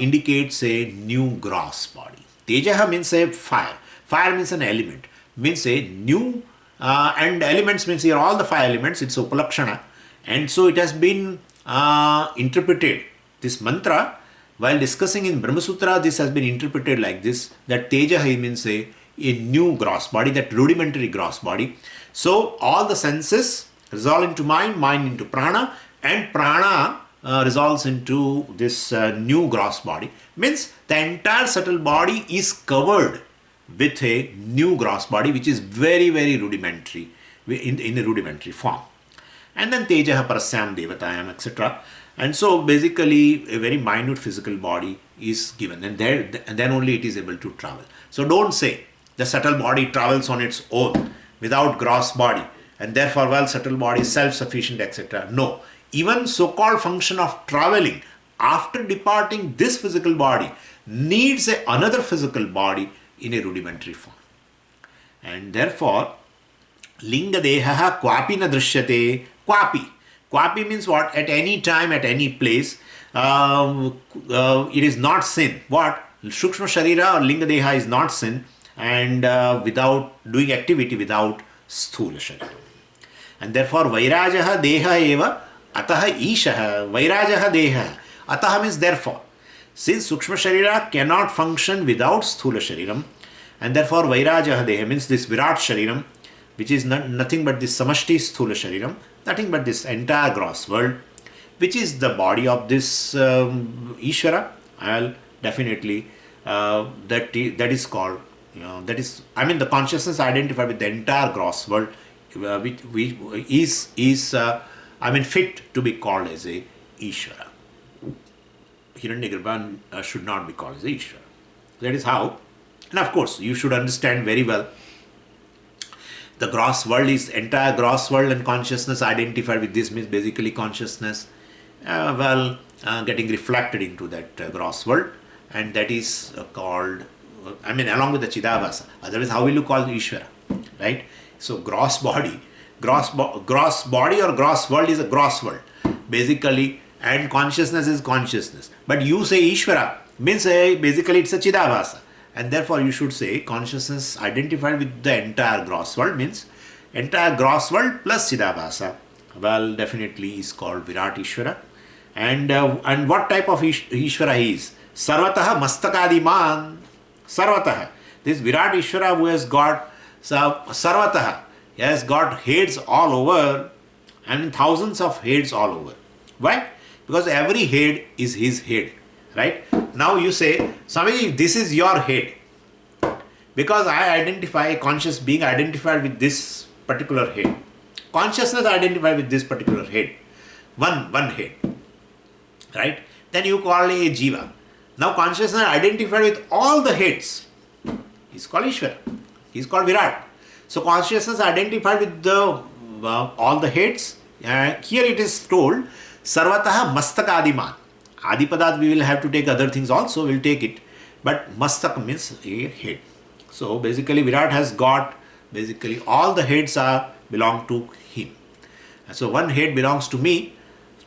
indicates a new gross body. Tejaha means a fire. Fire means an element. Means a new and elements means here all the five elements. It's Upalakshana. And so it has been interpreted. This mantra, while discussing in Brahma Sutra, this has been interpreted like this, that Tejaha means a new gross body, that rudimentary gross body. So all the senses resolve into mind, mind into prana, and prana resolves into this new gross body. Means the entire subtle body is covered with a new gross body, which is very, very rudimentary, in a rudimentary form. And then Tejaha Parasyam Devatayam, etc. And so basically a very minute physical body is given, and then only it is able to travel. So don't say the subtle body travels on its own without gross body, and therefore well subtle body is self-sufficient, etc. No, even so-called function of traveling after departing this physical body needs another physical body in a rudimentary form. And therefore linga dehaha kwapi na drishyate. Kwapi means what? At any time, at any place, it is not sin. What? Shukshma Sharira or Linga Deha is not sin, and without doing activity without Sthula Sharira. And therefore Vairajaha Deha eva ataha Ishaha. Vairajaha Deha. Ataha means therefore. Since Sukshma Sharira cannot function without Sthula Shariram, and therefore Vairajaha Deha means this Virat Shariram, which is nothing but this Samashti Sthula Shariram, nothing but this entire gross world, which is the body of this Ishvara. I'll definitely that is called, that is, I mean, the consciousness identified with the entire gross world, which is fit to be called as a Ishvara. Hiranyagarbha should not be called as a Ishvara. That is how, and of course you should understand very well, the gross world is entire gross world, and consciousness identified with this means basically consciousness getting reflected into that gross world, and that is called, along with the Chidabhasa. Otherwise, how will you call Ishvara, right? So gross body or gross world is a gross world basically, and consciousness is consciousness. But you say Ishvara means basically it's a Chidabhasa. And therefore you should say consciousness identified with the entire gross world means entire gross world plus Chidabhasa. Well, definitely is called Virat Ishvara. And what type of Ishvara he is? Sarvataha Mastakadiman. Sarvataha. This Virat Ishvara who has got Sarvataha. He has got heads all over, and thousands of heads all over. Why? Because every head is his head. Right? Now you say, Swami, this is your head. Because I identify conscious being identified with this particular head. Consciousness identified with this particular head. One head. Right? Then you call a Jiva. Now consciousness identified with all the heads. He's called Ishvara. He's called Virat. So consciousness identified with the all the heads. Here it is told, Sarvataha Mastakadiman. Adipadat we will have to take other things also, we'll take it. But Mastak means a head. So basically Virat has got, basically all the heads belong to him. So one head belongs to me,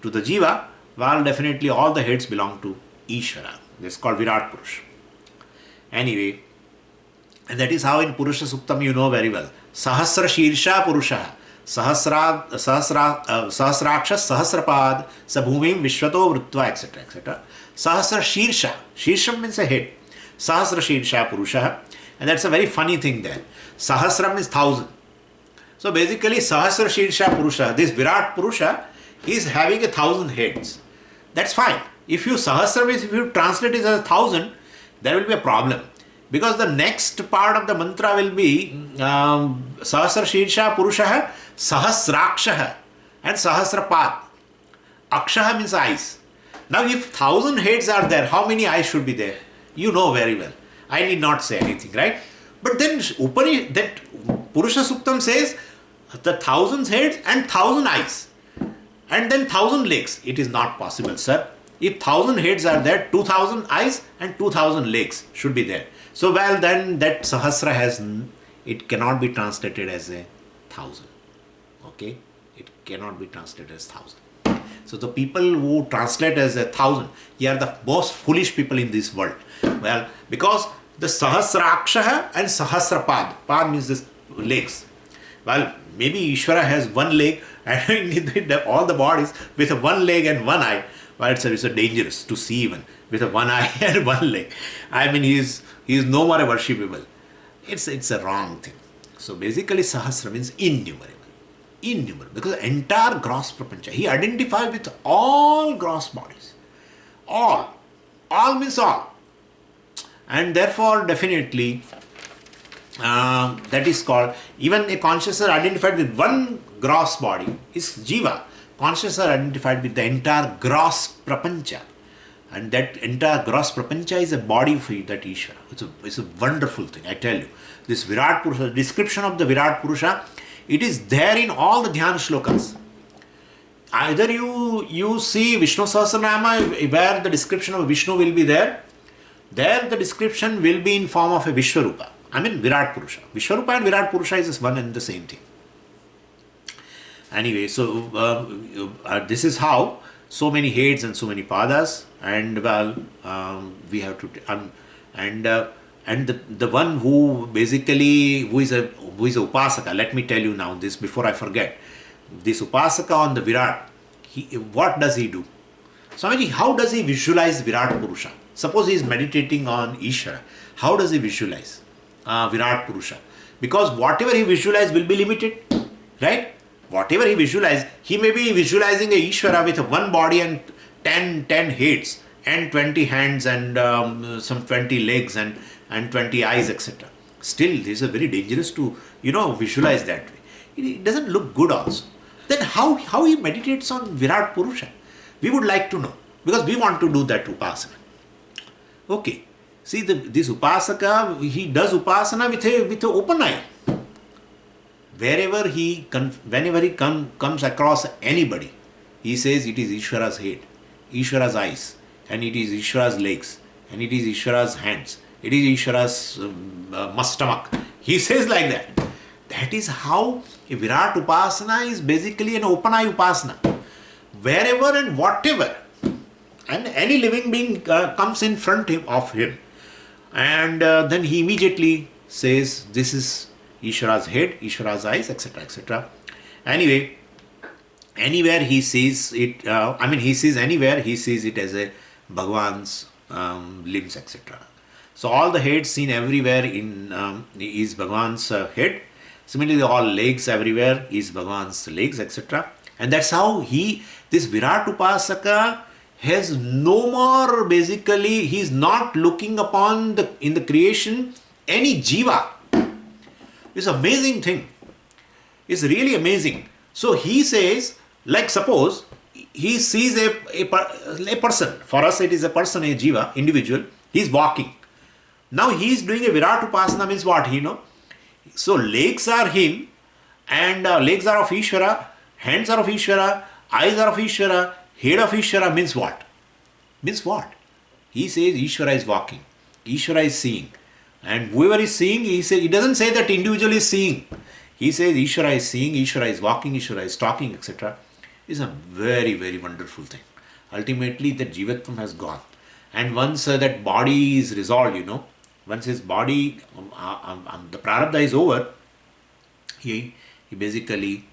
to the Jiva, while definitely all the heads belong to Ishvara. This is called Virat Purush. Anyway, and that is how in Purusha Suktam you know very well. Sahasra Shirsha Purusha. Sahasraksha Sahasrapad Sabhumim Vishwato Vrutva, etc. etc. Sahasra Shirsha. Shirsham means a head. Sahasra Shirsha Purusha. And that's a very funny thing there. Sahasram is 1,000. So basically Sahasra Shirsha Purusha, this Virat Purusha is having 1,000 heads. That's fine. If you Sahasra, if you translate it as 1,000, there will be a problem. Because the next part of the mantra will be Sahasra Shirsha Purusha Sahasraksha and Sahasrapad. Aksha means eyes. Now if 1,000 heads are there, how many eyes should be there? You know very well. I need not say anything, right? But then that Purusha Suktam says the 1,000 heads and 1,000 eyes and then 1,000 legs. It is not possible, sir. If 1,000 heads are there, 2,000 eyes and 2,000 legs should be there. So well, then that Sahasra it cannot be translated as 1,000. Okay? It cannot be translated as 1,000. So the people who translate as 1,000, they are the most foolish people in this world. Well, because the Sahasraksha and Sahasrapad. Pad means the legs. Well, maybe Ishvara has one leg and all the bodies with one leg and one eye. Well, it's dangerous to see even with one eye and one leg. I mean, he is no more worshipable. It's a wrong thing. So basically, Sahasra means innumerable. Innumerable. Because the entire gross prapancha, he identified with all gross bodies. All. All means all. And therefore, definitely, that is called, even a consciousness identified with one gross body is Jiva. Consciousness are identified with the entire gross prapancha. And that entire gross prapancha is a body for that Ishvara. It's a wonderful thing, I tell you. This Virat Purusha, description of the Virat Purusha, it is there in all the Dhyana shlokas. Either you see Vishnu Sahasranama where the description of Vishnu will be there. There the description will be in form of a Vishwarupa. I mean Virat Purusha. Vishwarupa and Virat Purusha is one and the same thing. Anyway, so this is how so many heads and so many padas, and well, we have to and the one who basically who is a upasaka. Let me tell you now this before I forget. This upasaka on the Virat, what does he do? Swamiji, how does he visualize Virat Purusha? Suppose he is meditating on Ishvara. How does he visualize Virat Purusha? Because whatever he visualizes will be limited, right? Whatever he visualizes, he may be visualizing a Ishvara with one body and 10 heads and 20 hands and some 20 legs and 20 eyes, etc. Still, this is very dangerous to, visualize that way. It doesn't look good also. Then how he meditates on Virat Purusha? We would like to know, because we want to do that upasana. Okay. See, this upasaka, he does upasana with an open eye. Whenever he comes across anybody, he says it is Ishvara's head, Ishvara's eyes, and it is Ishvara's legs, and it is Ishvara's hands, it is Ishvara's stomach. He says like that. That is how a Virat Upasana is basically an open eye Upasana. Wherever and whatever, and any living being comes in front of him, and then he immediately says, this is Ishvara's head, Ishvara's eyes, etc., etc. Anyway, anywhere he sees it, he sees anywhere, he sees it as a Bhagwan's limbs, etc. So all the heads seen everywhere is Bhagwan's head. Similarly, all legs everywhere is Bhagwan's legs, etc. And that's how this Virat Upasaka has no more, basically, he is not looking upon in the creation any jiva. It's an amazing thing. It's really amazing. So he says, like suppose he sees a person. For us it is a person, a jiva, individual. He is walking. Now he is doing a Virat Upasana means what? So legs are him, and legs are of Ishvara, hands are of Ishvara, eyes are of Ishvara, head of Ishvara means what? Means what? He says Ishvara is walking, Ishvara is seeing. And whoever is seeing, he doesn't say that individual is seeing. He says Ishvara is seeing, Ishvara is walking, Ishvara is talking, etc. It's a very, very wonderful thing. Ultimately, the Jivatvam has gone. And once that body is resolved, once his body, the Prarabdha is over, he basically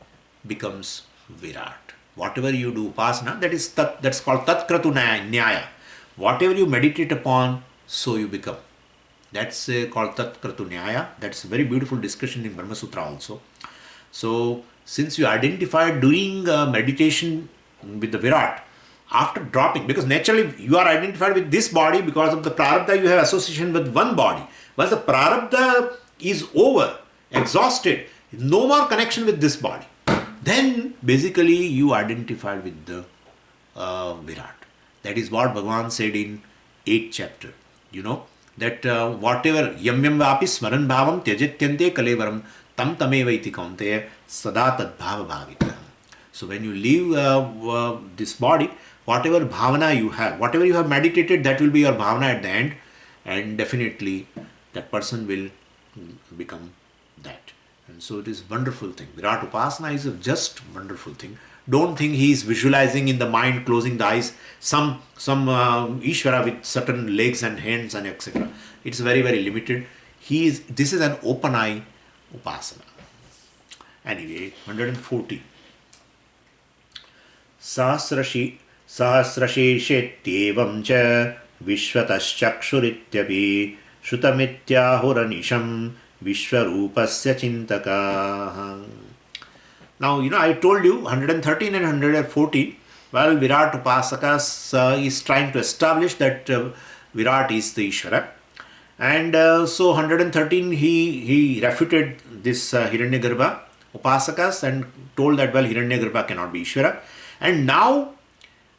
becomes Virat. Whatever you do upasana, that's called Tatkratu Nyaya. Whatever you meditate upon, so you become. That's called Tatkratu Nyaya. That's a very beautiful discussion in Brahma Sutra also. So, since you identified doing meditation with the Virat, after dropping, because naturally you are identified with this body because of the Prarabdha, you have association with one body. Once the Prarabdha is over, exhausted, no more connection with this body, then basically you identified with the Virat. That is what Bhagavan said in 8th chapter. You know, that whatever yam yam vapi smaran bhavam tyajityante kalevaram tam tameva iti kaunteya sada tad bhava bhavita. So when you leave this body, whatever bhavana you have, whatever you have meditated, that will be your bhavana at the end, and definitely that person will become that. And so it is a wonderful thing. Virat Upasana is a just wonderful thing. Don't think he is visualizing in the mind, closing the eyes, some Ishvara with certain legs and hands and etc. It's very, very limited. This is an open eye Upasana. Anyway, 140. सहस्रशीर्षेत्येवं च विश्वतश्चक्षुरित्यपि श्रुतमित्याहुरनिशं विश्वरूपस्य चिन्तकाः. Now, I told you 113 and 114, well, Virat Upasakas is trying to establish that Virat is the Ishvara. And so 113, he refuted this Hiranyagarbha Upasakas and told that, well, Hiranyagarbha cannot be Ishvara. And now,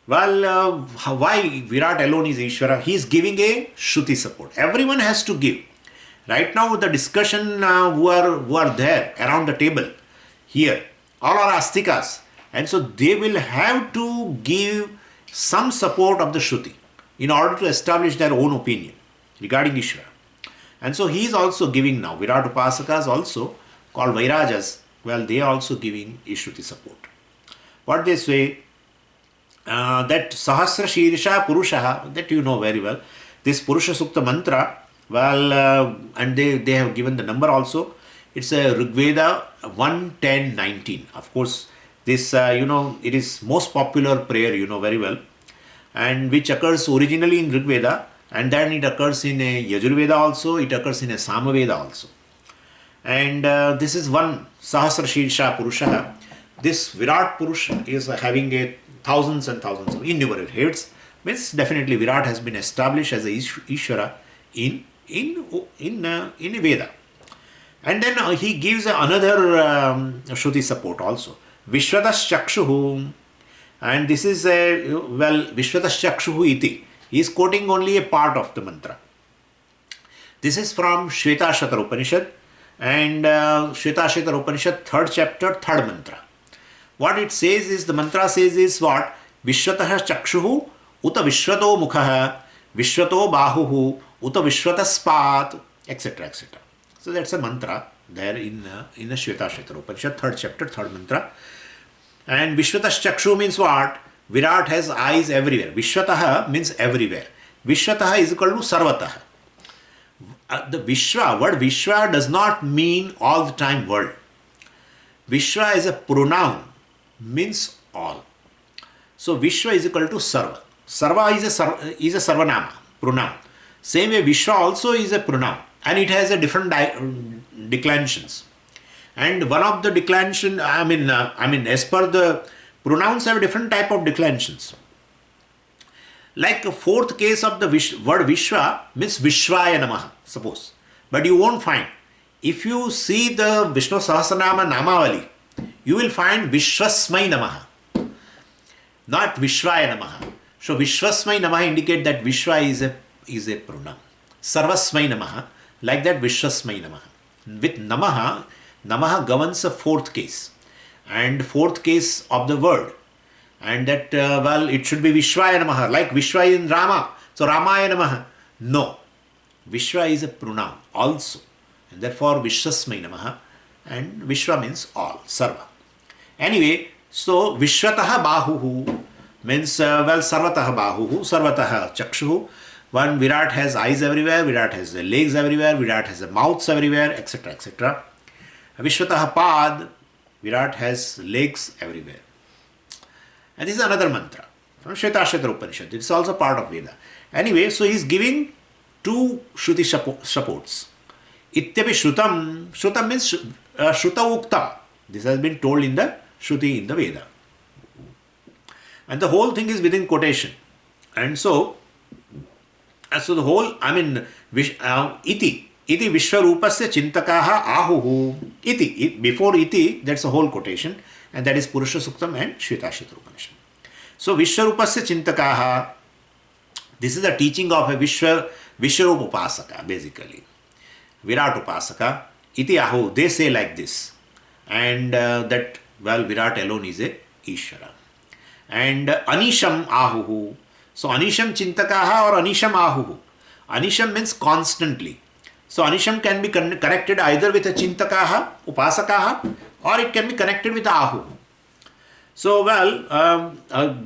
well, why Virat alone is Ishvara? He is giving a Shruti support. Everyone has to give. Right now, the discussion who are there around the table here, all are Astikas. And so they will have to give some support of the Shruti in order to establish their own opinion regarding Ishvara. And so he is also giving now. Virat Upasakas also, called Vairajas, well, they are also giving Ishruti support. What they say, that Sahasra Shirsha Purusha, that you know very well. This Purusha Sukta mantra, well, and they have given the number also. It's a Rigveda 1:10:19. Of course, this, it is most popular prayer, very well, and which occurs originally in Rigveda, and then it occurs in a Yajurveda also, it occurs in a Samaveda also. And this is one Sahasra Shirsha Purusha. This Virat Purusha is having a thousands and thousands of innumerable heads. Means definitely Virat has been established as a Ishvara in a Veda. And then he gives another Shruti support also. Vishwatas Chakshuhu. And this is Vishwatas Chakshuhu iti. He is quoting only a part of the mantra. This is from Shvetashvatara Upanishad. And Shvetashvatara Upanishad, 3rd chapter, 3rd mantra. What it says is, the mantra says is what? Vishwatah Chakshuhu uta Vishwato Mukhaha Vishwato Bahuhu uta Vishwataspat, etc. etc. So that's a mantra there in the Shvetashvatara Upanishad, 3rd chapter, 3rd mantra. And Vishwatas Chakshu means what? Virat has eyes everywhere. Vishwataha means everywhere. Vishwataha is equal to Sarvatah. The Vishwa, word Vishwa does not mean all the time world. Vishwa is a pronoun, means all. So Vishwa is equal to Sarva. Sarva is a Sarvanama, pronoun. Same way Vishwa also is a pronoun, and it has a different declensions. And one of the declension, as per the pronouns have different type of declensions. Like a fourth case of the word Vishwa means Vishwaya Namaha, suppose. But you won't find. If you see the Vishnu Sahasranama Namavali, you will find Vishwasmai Namaha, not Vishwaya Namaha. So Vishwasmai Namaha indicate that Vishwa is a pronoun. Sarvasmai Namaha, like that Vishwasmai Namaha. With Namaha governs a fourth case, and fourth case of the word, and that it should be Vishwaya Namaha, like Vishwa in Rama, so Ramaya Namaha. No, Vishwa is a pronoun also, and therefore Vishwasmai Namaha, and Vishwa means all, Sarva. Anyway, so Vishwataha Bahuhu means Sarvataha Bahuhu, Sarvataha Chakshuhu. One, Virat has eyes everywhere, Virat has legs everywhere, Virat has mouths everywhere, etc. etc. Vishwataha Pad, Virat has legs everywhere. And this is another mantra from Shvetashvatara Upanishad. It's also part of Veda. Anyway, so he is giving two Shruti supports. Ityapi Shrutam. Shrutam means Shruta Uktam. This has been told in the Shruti in the Veda. And the whole thing is within quotation. And so the whole, iti Vishwarupasya Chintakaha Ahuhu. Iti. Before iti, that's a whole quotation. And that is Purusha Suktam and Shvetashvatara Upanishad. So Vishwarupasya Chintakaha, This is the teaching of a Vishwarup Upasaka, basically. Virat Upasaka, iti ahu, they say like this. And that, well, Virat alone is a Ishvara. And Anisham Ahuhu. So Anisham Chintakaha or Anisham Ahuhu. Anisham means constantly. So Anisham can be connected either with a Chintakaha, Upasakaha, or it can be connected with Ahuhu. So, well,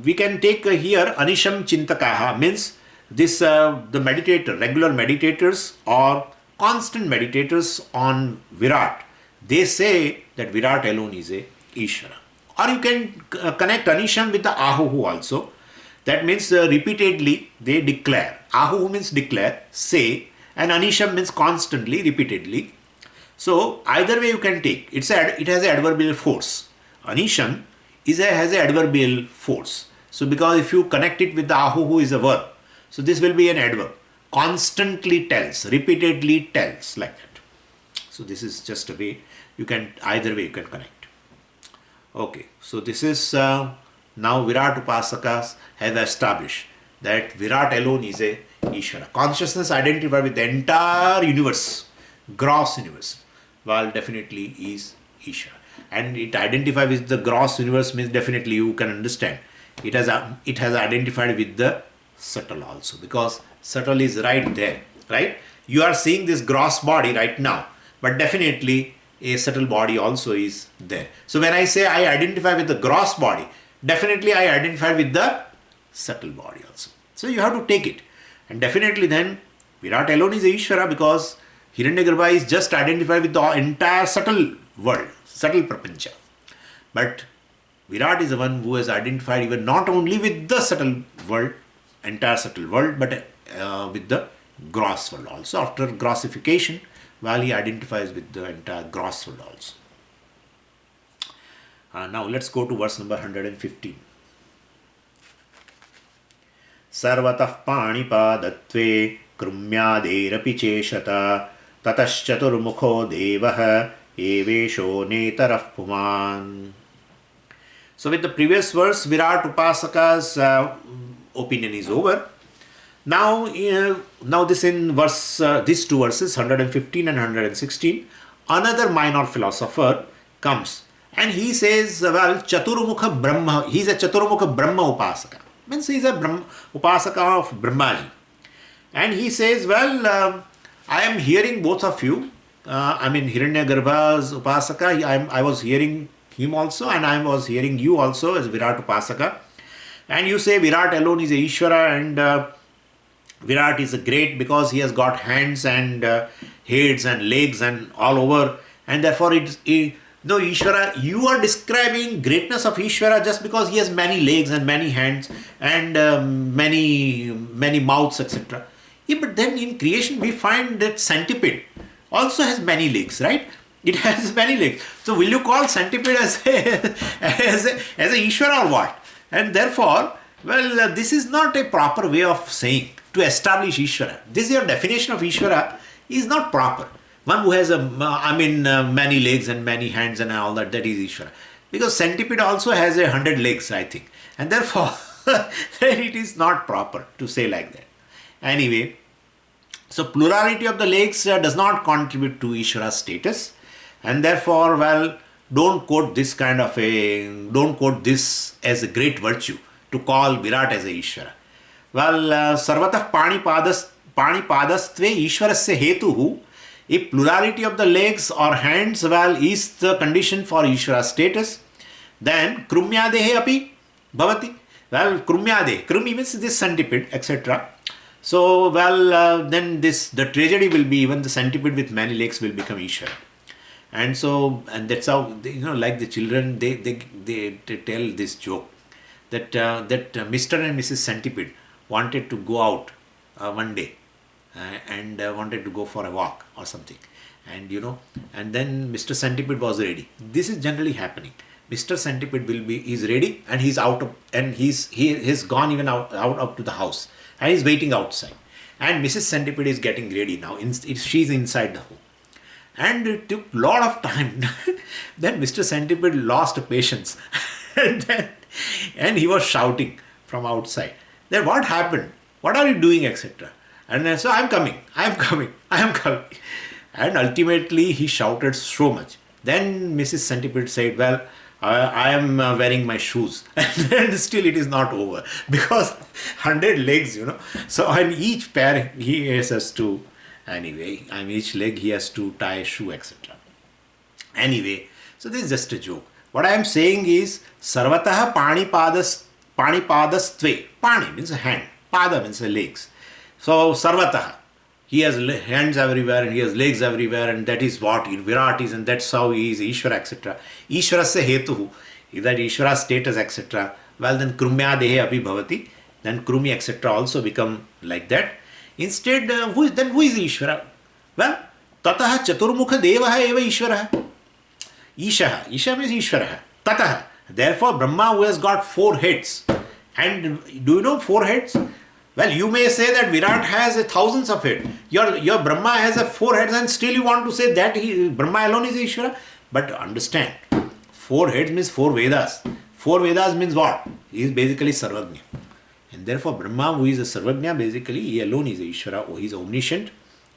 we can take here Anisham Chintakaha means this the meditator, regular meditators or constant meditators on Virat. They say that Virat alone is a Ishvara. Or you can connect Anisham with the Ahuhu also. That means repeatedly they declare. Ahuhu means declare, say, and Anisham means constantly, repeatedly. So either way you can take. It has an adverbial force. Anisham has an adverbial force. So because if you connect it with the Ahuhu is a verb. So this will be an adverb. Constantly tells, repeatedly tells, like that. So this is just a way either way you can connect. Okay, so this is now Virat Upasakas have established that Virat alone is a Ishvara. Consciousness identified with the entire universe, gross universe, well, definitely is Ishvara. And it identifies with the gross universe means definitely you can understand. It has identified with the subtle also, because subtle is right there, right? You are seeing this gross body right now, but definitely a subtle body also is there. So when I say I identify with the gross body, definitely I identify with the subtle body also. So you have to take it. And definitely then Virat alone is a Ishvara because Hiranyagarbha is just identified with the entire subtle world, subtle prapancha. But Virat is the one who has identified even not only with the subtle world, entire subtle world, but with the gross world also. After grossification, while he identifies with the entire gross world also. Now let's go to verse number 115. Sarvatah panipadatve krumyaderapि cheshata tataschaturmukho devah evesho netarah puman. So with the previous verse, Virat Upasaka's opinion is over. Now this in verse, these two verses, 115 and 116, another minor philosopher comes and he says, well, Chaturmukha Brahma, he is a Chaturmukha Brahma Upasaka. Means he is a Upasaka of Brahmaji. And he says, well, I am hearing both of you. Hiranyagarbha's Upasaka, I was hearing him also, and I was hearing you also as Virat Upasaka. And you say Virat alone is a Ishvara, and Virat is great because he has got hands and heads and legs and all over, and therefore no Ishvara, you are describing greatness of Ishvara just because he has many legs and many hands and many mouths, etc. Yeah, but then in creation we find that centipede also has many legs, right? It has many legs. So will you call centipede as a Ishvara or what? And therefore, well, this is not a proper way of saying to establish Ishvara. This your definition of Ishvara is not proper. One who has many legs and many hands and all that is Ishvara. Because centipede also has 100 legs, I think. And therefore, it is not proper to say like that. Anyway, so plurality of the legs does not contribute to Ishvara's status. And therefore, well, don't quote this as a great virtue to call Virat as a Ishvara. Well, Sarvatah Panipadastve Ishvarasya Hetuhu, if plurality of the legs or hands, well, is the condition for Ishvara status, then Krumyadehe api bhavati. Well, Krumyade, Krumi means this centipede, etc. So, well, then the tragedy will be even the centipede with many legs will become Ishvara. And so, and that's how, like the children, they tell this joke that Mr. and Mrs. Centipede wanted to go out one day and wanted to go for a walk or something. And and then Mr. Centipede was ready. This is generally happening. Mr. Centipede is ready and he's he's gone even out up to the house and he's waiting outside. And Mrs. Centipede is getting ready now. She's inside the home. And it took a lot of time. Then Mr. Centipede lost patience. And he was shouting from outside. Then what happened? what are you doing, etc. And so, I'm coming, I'm coming, I'm coming. And ultimately, he shouted so much. Then Mrs. Centipede said, well, I am wearing my shoes. And then still it is not over. Because 100 legs, So on each pair, he has to, anyway, on each leg, he has to tie a shoe, etc. Anyway, so this is just a joke. What I am saying is, Sarvatah Panipadastve. Pani means a hand. Pada means the legs. So, Sarvatah. He has hands everywhere and he has legs everywhere, and that is what Virat is, and that's how he is Ishvara, etc. Ishvarasya hetuhu, that Ishvara's status, etc. Well, then Krumya dehe api bhavati, then Krumi, etc. also become like that. Instead, who is Ishvara? Well, Tataha Chaturmukha Devaha eva Ishvara. Isha means Ishvara. Tataha. Therefore, Brahma, who has got 4 heads. And do you know 4 heads? Well, you may say that Virat has thousands of heads. Your Brahma has 4 heads, and still you want to say that Brahma alone is Ishvara. But understand, 4 heads means 4 Vedas. 4 Vedas means what? He is basically Sarvagnya. And therefore, Brahma, who is a Sarvagnya, basically he alone is Ishvara. He is omniscient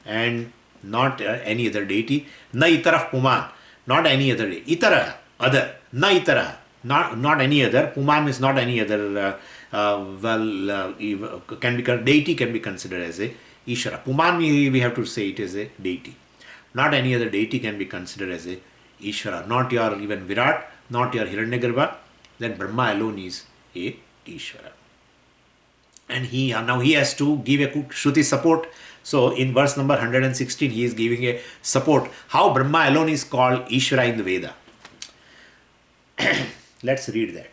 and not any other deity. Na itarah puman, not any other deity. Itara, other. Na itarah, not any other. Puman is not any other. Deity can be considered as a Ishvara. Puman, we have to say it is a deity. Not any other deity can be considered as a Ishvara. Not your even Virat, not your Hiranyagarbha. Then Brahma alone is a Ishvara. And now he has to give a Shruti support. So in verse number 116, he is giving a support. How Brahma alone is called Ishvara in the Veda. Let's read that.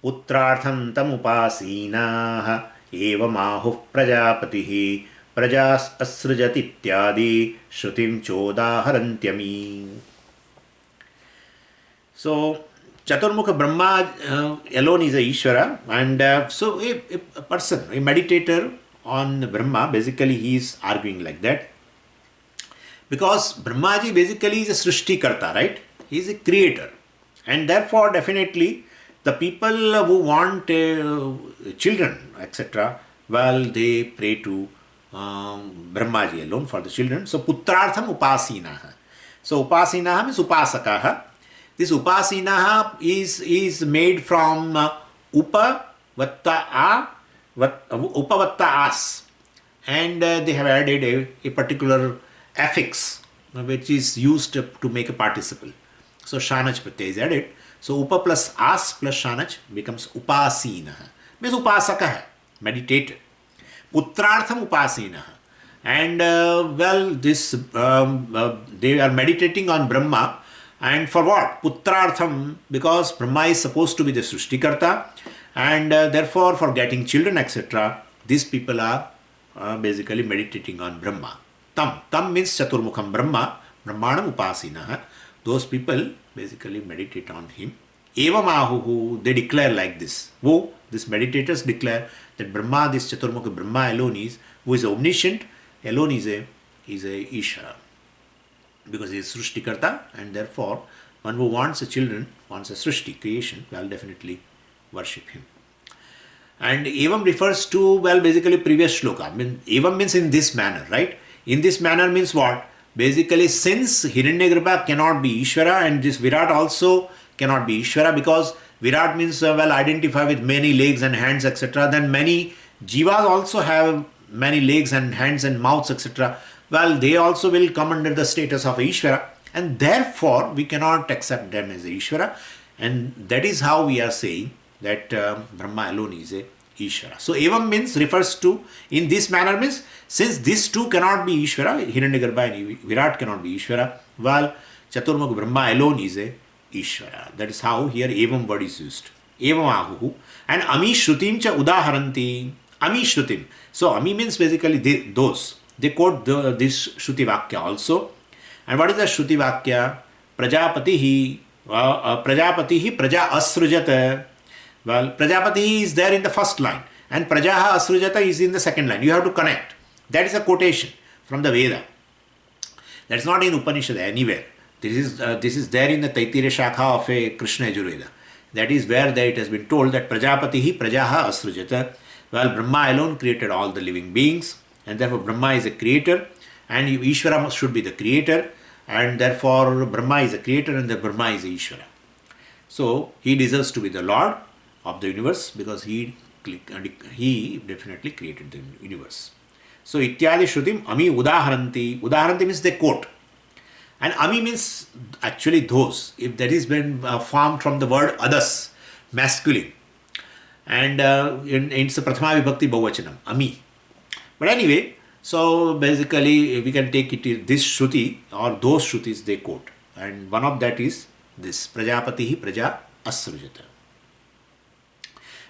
पुत्रार्थं तमुपासीनाः एवमाहुः प्रजापतिः प्रजास् असृजतीत्यादि श्रुतिं चोदाहरन्त्यमी. So Chaturmukha Brahma alone is a Ishvara, and so a person, a meditator on Brahma, basically he is arguing like that. Because Brahmaji basically is a Srishti Karta, right? He is a creator, and therefore definitely the people who want children, etc., well, they pray to Brahmaji alone for the children. So, putrartham upasinaha. So, upasinaha means upasakaha. This upasinaha is made from upa vatta as, and they have added a particular affix which is used to make a participle. So, shanach pratyaya is added. So, upa plus as plus shanach becomes upasinaha. Means upasakaha, meditator. Putrartham upasinaha. And this they are meditating on Brahma. And for what? Putrartham, because Brahma is supposed to be the Srishtikarta, and therefore for getting children, etc., these people are basically meditating on Brahma. Tam means Chaturmukham Brahma, Brahmanam upasinaha. Those people basically meditate on him. Evam ahuhu, they declare like this. These meditators declare that Brahma, this Chaturmukha Brahma alone is, who is omniscient, alone is a Ishvara. Because he is Srishtikarta, and therefore one who wants a children, wants a Srishti, creation, will definitely worship him. And Evam refers to, basically previous shloka. Evam means in this manner, right? In this manner means what? Basically, since Hiranyagarbha cannot be Ishvara, and this Virat also cannot be Ishvara, because Virat means identify with many legs and hands, etc. Then many Jivas also have many legs and hands and mouths, etc. Well, they also will come under the status of Ishvara, and therefore we cannot accept them as a Ishvara. And that is how we are saying that Brahma alone is a Ishvara. So, Evam means refers to, in this manner means, since these two cannot be Ishvara, Hiranyagarbha and Virat cannot be Ishvara, while Chaturmukha Brahma alone is a Ishvara. That is how here Evam word is used. Evam ahuhu. And Ami Shrutim cha udaharanti. Ami Shrutim. So, Ami means basically those. They quote this Shruti Vakya also. And what is the Shruti Vakya? Prajapatihi praja asrujata. Well, Prajapati is there in the first line, and Prajaha Asrujata is in the second line. You have to connect. That is a quotation from the Veda. That is not in Upanishad anywhere. This is there in the Taittiriya Shakha of a Krishna Yajurveda. That is where it has been told that Prajapatihi Prajaha Asrujata. Well, Brahma alone created all the living beings, and therefore Brahma is a creator, and Ishvara should be the creator, and therefore Brahma is a creator, and the Brahma is a Ishvara. So he deserves to be the Lord of the universe because he definitely created the universe. So Ityadi Shrutim Ami Udaharanti. Udaharanti means they quote. And Ami means actually those. If that is been formed from the word others, masculine. And it's a Prathama Vibhakti Bahuvachanam, Ami. But anyway, so basically we can take it this Shruti or those Shrutis they quote. And one of that is this Prajapatihi Praja Asrujata.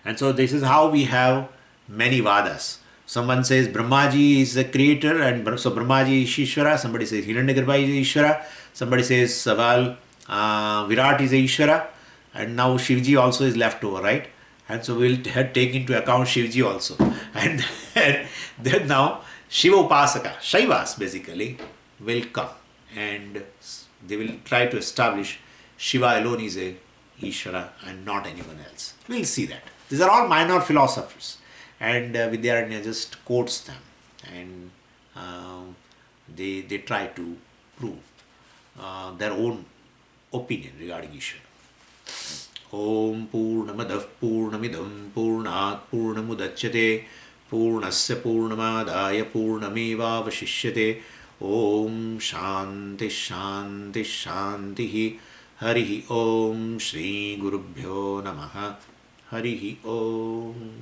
And so this is how we have many Vadas. Someone says Brahmaji is the creator, and so Brahmaji is Ishvara. Somebody says Hiranyagarbha is Ishvara. Somebody says Virat is Ishvara. And now Shivji also is left over, right? And so we'll take into account Shivji also. And then now Shiva Upasaka, Shaivas basically, will come. And they will try to establish Shiva alone is a Ishvara and not anyone else. We'll see that. These are all minor philosophers, and Vidyaranya just quotes them, and they try to prove their own opinion regarding Ishvara. Om Purnamadah Purnamidam Purnat Purnamudachyate Purnasya Purnamadaya Purnameva Vashishyate. Om Shanti Shanti Shanti. Harihi Om Shri Gurubhyo Namaha. Harihi Om.